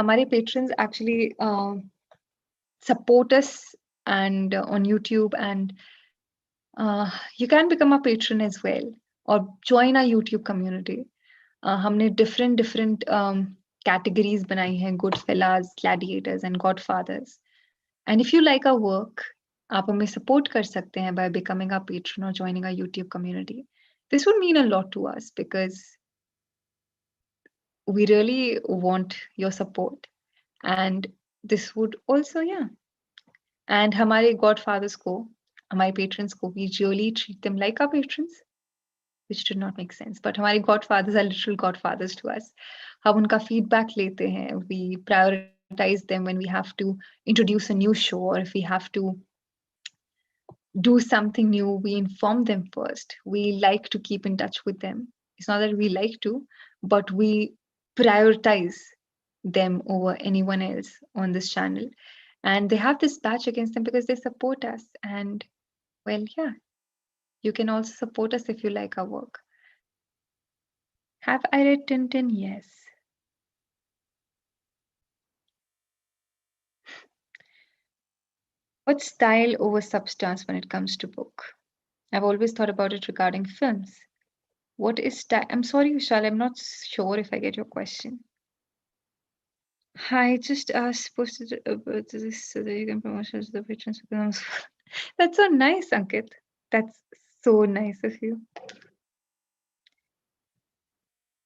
Hamare patrons actually support us and on YouTube, and you can become a patron as well or join our YouTube community. हमने different categories बनाई हैं, Goodfellas, Gladiators, and Godfathers. And if you like our work, आप हमें support कर सकते हैं by becoming our patron or joining our YouTube community. This would mean a lot to us because we really want your support. And this would also, yeah. And हमारे Godfathers को, हमारे patrons को, we really treat them like our patrons, which did not make sense. But हमारे Godfathers are literal Godfathers to us. हम उनका feedback लेते हैं. We prioritize them when we have to introduce a new show, or if we have to do something new, we inform them first. We like to keep in touch with them. It's not that we like to, but we prioritize them over anyone else on this channel. And they have this badge against them because they support us. And well, yeah, you can also support us if you like our work. Have I read Tintin? Yes. What style over substance when it comes to book? I've always thought about it regarding films. What is style? I'm sorry, Vishal, I'm not sure if I get your question. I just posted about this so that you can promote it to the patrons. That's so nice, Ankit. That's so nice of you.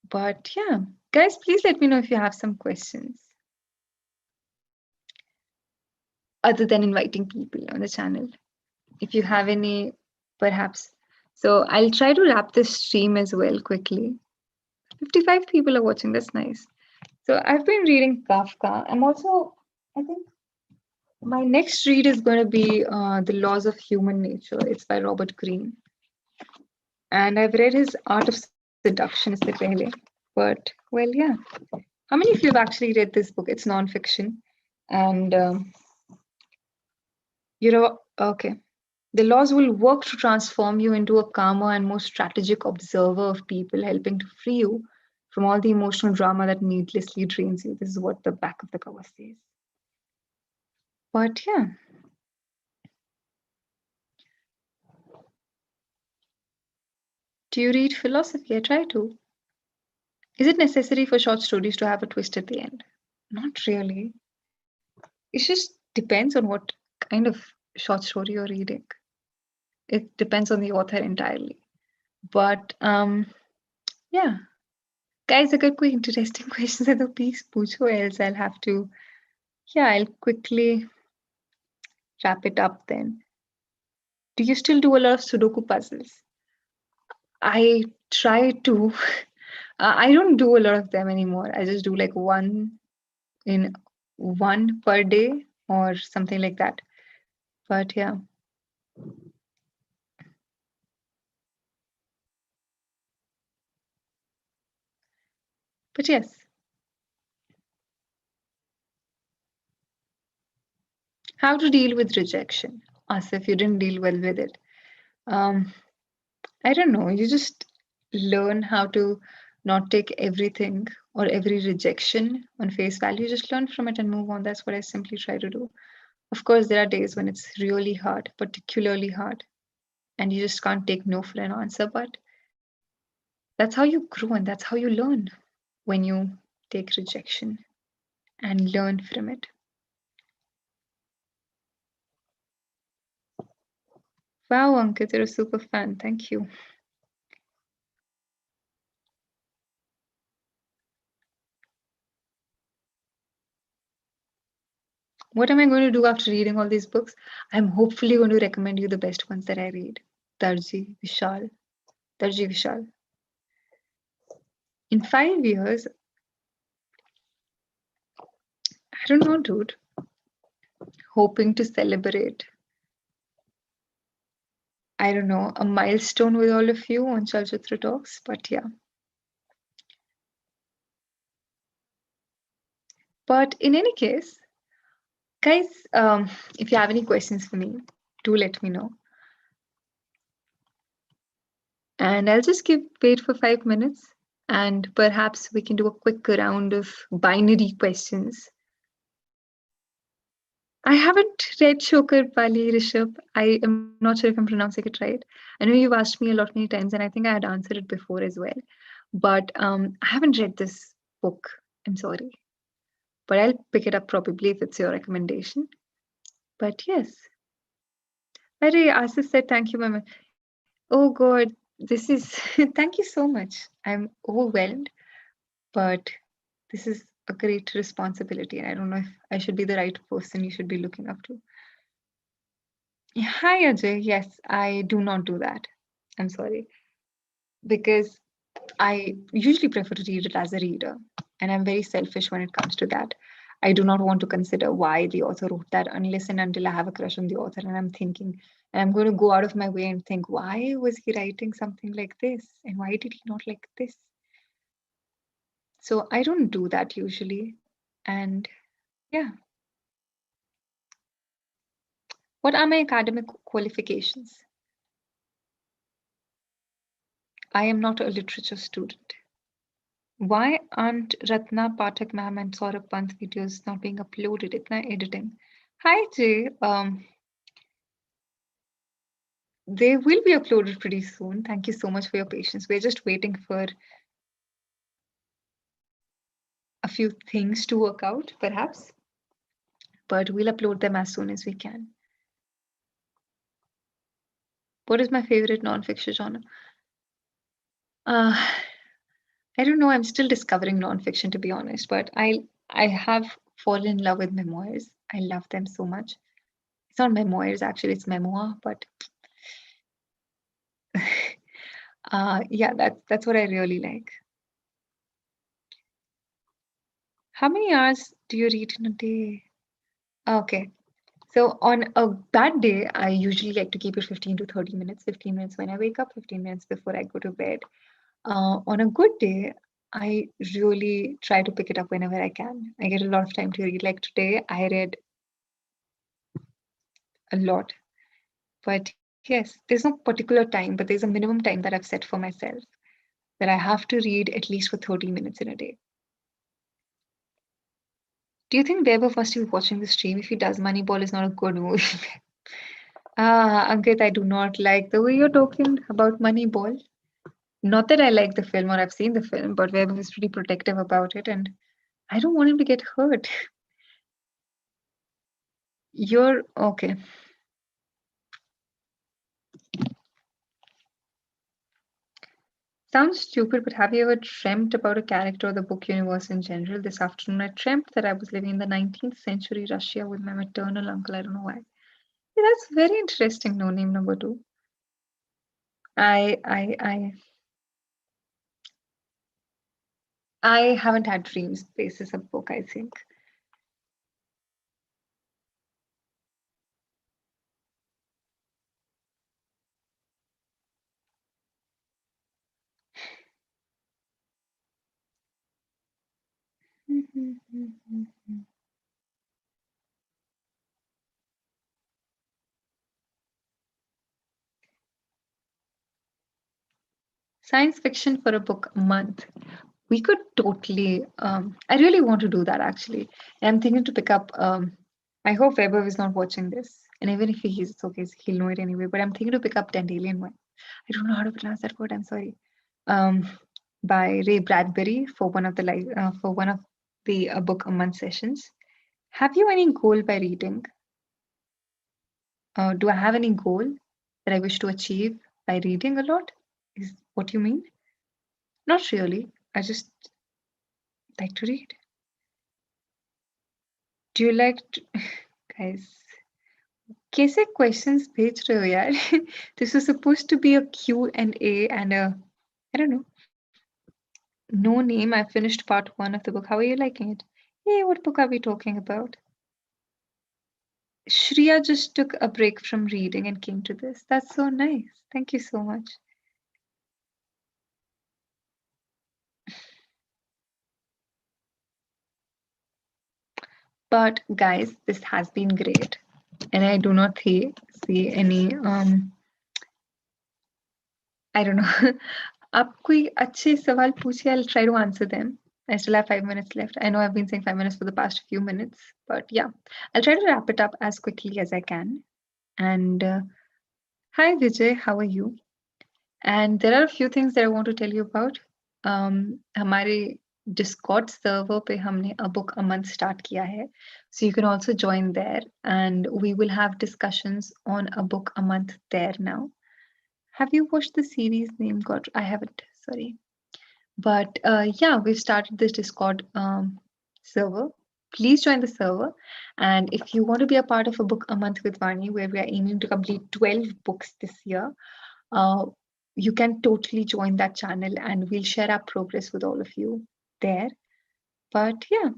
But yeah, guys, please let me know if you have some questions other than inviting people on the channel. If you have any, perhaps. So I'll try to wrap this stream as well quickly. 55 people are watching. That's nice. So I've been reading Kafka. I'm also, I think my next read is going to be The Laws of Human Nature. It's by Robert Greene. And I've read his Art of Seduction इससे पहले. But, well, yeah. How many of you have actually read this book? It's nonfiction. And, okay. The laws will work to transform you into a calmer and more strategic observer of people, helping to free you from all the emotional drama that needlessly drains you. This is what the back of the cover says. But yeah. Do you read philosophy? I try to. Is it necessary for short stories to have a twist at the end? Not really. It just depends on what kind of short story you're reading. It depends on the author entirely. But yeah. Guys, अगर कोई interesting questions है तो please पूछो, else I'll have to, yeah, I'll quickly wrap it up then. Do you still do a lot of Sudoku puzzles? I try to. I don't do a lot of them anymore. I just do like one per day or something like that. But yeah. But yes, how to deal with rejection. As if you didn't deal well with it. Um, I don't know. You just learn how to not take everything or every rejection on face value. Just learn from it and move on. That's what I simply try to do. Of course, there are days when it's really hard, particularly hard, and you just can't take no for an answer. But that's how you grow and that's how you learn when you take rejection and learn from it. Wow, Ankit, you're a super fan. Thank you. What am I going to do after reading all these books? I'm hopefully going to recommend you the best ones that I read. Darji Vishal. Darji Vishal. In 5 years, I don't know, dude. Hoping to celebrate, I don't know, a milestone with all of you on Chalchitra Talks. But yeah. But in any case, guys, if you have any questions for me, do let me know. And I'll just wait for 5 minutes and perhaps we can do a quick round of binary questions. I haven't read Shokar Pali Rishabh. I am not sure if I'm pronouncing it right. I know you've asked me a lot many times, and I think I had answered it before as well. But I haven't read this book. I'm sorry. But I'll pick it up probably if it's your recommendation. But yes. Arey, Asis said thank you, Mama. Oh God, this is thank you so much. I'm overwhelmed, but this is a great responsibility, and I don't know if I should be the right person you should be looking up to. Hi, Ajay. Yes, I do not do that. I'm sorry. Because I usually prefer to read it as a reader, and I'm very selfish when it comes to that. I do not want to consider why the author wrote that unless and until I have a crush on the author and I'm thinking, and I'm going to go out of my way and think, why was he writing something like this? And why did he not like this? So I don't do that usually. And yeah, what are my academic qualifications? I am not a literature student. Why aren't Ratna Pathak ma'am and Saurabh Pant videos not being uploaded? Itna editing. Hi Jay. They will be uploaded pretty soon. Thank you so much for your patience. We're just waiting for a few things to work out, perhaps, but we'll upload them as soon as we can. What is my favorite nonfiction genre? Uh, I don't know. I'm still discovering nonfiction, to be honest, but I have fallen in love with memoirs. I love them so much. It's not memoirs, actually, it's memoir, but yeah, that's what I really like. How many hours do you read in a day? Okay. So on a bad day, I usually like to keep it 15 to 30 minutes, 15 minutes when I wake up, 15 minutes before I go to bed. On a good day, I really try to pick it up whenever I can. I get a lot of time to read. Like today, I read a lot. But yes, there's no particular time, but there's a minimum time that I've set for myself that I have to read at least for 30 minutes in a day. Do you think Vaibhav must be watching the stream? If he does, Moneyball is not a good movie. Ankit, I do not like the way you're talking about Moneyball. Not that I like the film or I've seen the film, but Vaibhav is pretty protective about it, and I don't want him to get hurt. You're okay. Sounds stupid, but have you ever dreamt about a character or the book universe in general? This afternoon, I dreamt that I was living in the 19th century Russia with my maternal uncle. I don't know why. Yeah, that's very interesting. No name number two. I I I I haven't had dreams basis a book, I think. Science fiction for a book a month. We could totally. I really want to do that actually. I'm thinking to pick up. I hope Weber is not watching this, and even if he is, it's okay. He'll know it anyway. But I'm thinking to pick up Dandelion Wine. I don't know how to pronounce that word. I'm sorry. Um, by Ray Bradbury for one of the book a month sessions. Have you any goal by reading? Do I have any goal that I wish to achieve by reading a lot? Is what you mean? Not really. I just like to read. Do you like to... guys? कैसे questions भेज रहे हो यार? This was supposed to be a Q&A and a I don't know. No name. I finished part 1 of the book. How are you liking it? Hey, what book are we talking about? Shreya just took a break from reading and came to this. That's so nice. Thank you so much. But guys, this has been great. And I do not see any I don't know. आप कोई अच्छे सवाल पूछिए, I'll try to answer them. I still have 5 minutes left. I know I've been saying 5 minutes for the past few minutes, but yeah, I'll try to wrap it up as quickly as I can. And hi Vijay, how are you? And there are a few things that I want to tell you about. हमारे Discord server पे हमने a book a month start किया है. So you can also join there and we will have discussions on a book a month there now. Have you watched the series name God? I haven't, sorry. But yeah, we've started this Discord server. Please join the server. And if you want to be a part of a book a month with Vaani, where we are aiming to complete 12 books this year, uh, you can totally join that channel and we'll share our progress with all of you there. But yeah,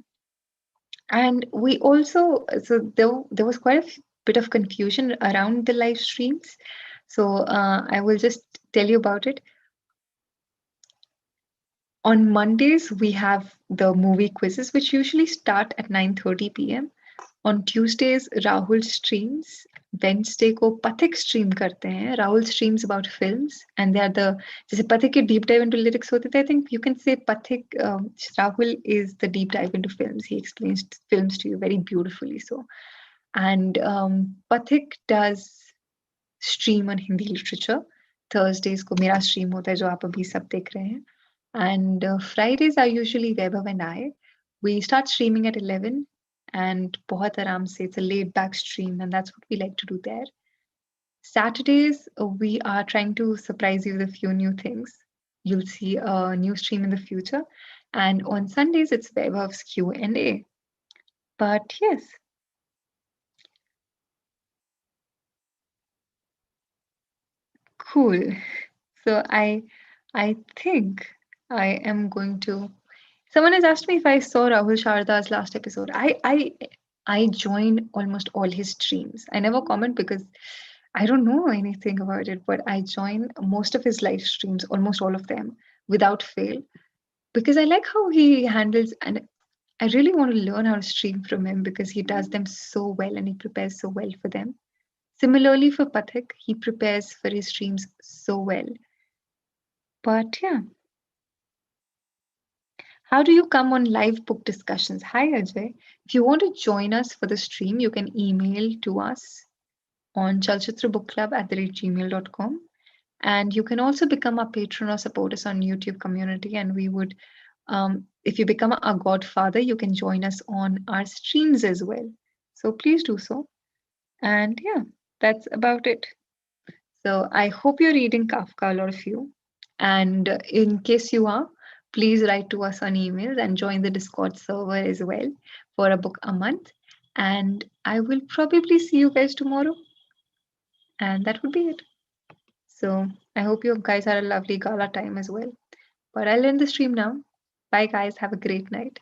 and we also, so there was quite a bit of confusion around the live streams. So I will just tell you about it. On Mondays, we have the movie quizzes, which usually start at 9:30 p.m. On Tuesdays, Rahul streams. Wednesday को पथिक stream करते हैं. Rahul streams about films, and they are the जैसे पथिक के deep dive into lyrics होते थे. I think you can say Pathik. Rahul is the deep dive into films. He explains films to you very beautifully. So, and Pathik does stream on Hindi literature. Thursdays को मेरा stream होता है जो आप अभी सब देख रहे हैं. And Fridays are usually Vaibhav and I. We start streaming at 11 and बहुत आराम से, it's a laid back stream and that's what we like to do there. Saturdays, we are trying to surprise you with a few new things. You'll see a new stream in the future. And on Sundays, it's Vaibhav's Q&A. But yes. Cool. So I think I am going to. Someone has asked me if I saw Rahul Sharda's last episode. I join almost all his streams. I never comment because I don't know anything about it, but I join most of his live streams, almost all of them, without fail, because I like how he handles, and I really want to learn how to stream from him because he does them so well and he prepares so well for them. Similarly for Pathik, he prepares for his streams so well. But yeah. How do you come on live book discussions? Hi Ajay. If you want to join us for the stream, you can email to us on chalchitrabookclub@gmail.com. And you can also become a patron or support us on YouTube community. And we would, if you become a godfather, you can join us on our streams as well. So please do so. And yeah, that's about it. So I hope you're reading Kafka, a lot of you. And in case you are, please write to us on emails and join the Discord server as well for a book a month. And I will probably see you guys tomorrow. And that would be it. So I hope you guys had a lovely gala time as well. But I'll end the stream now. Bye, guys. Have a great night.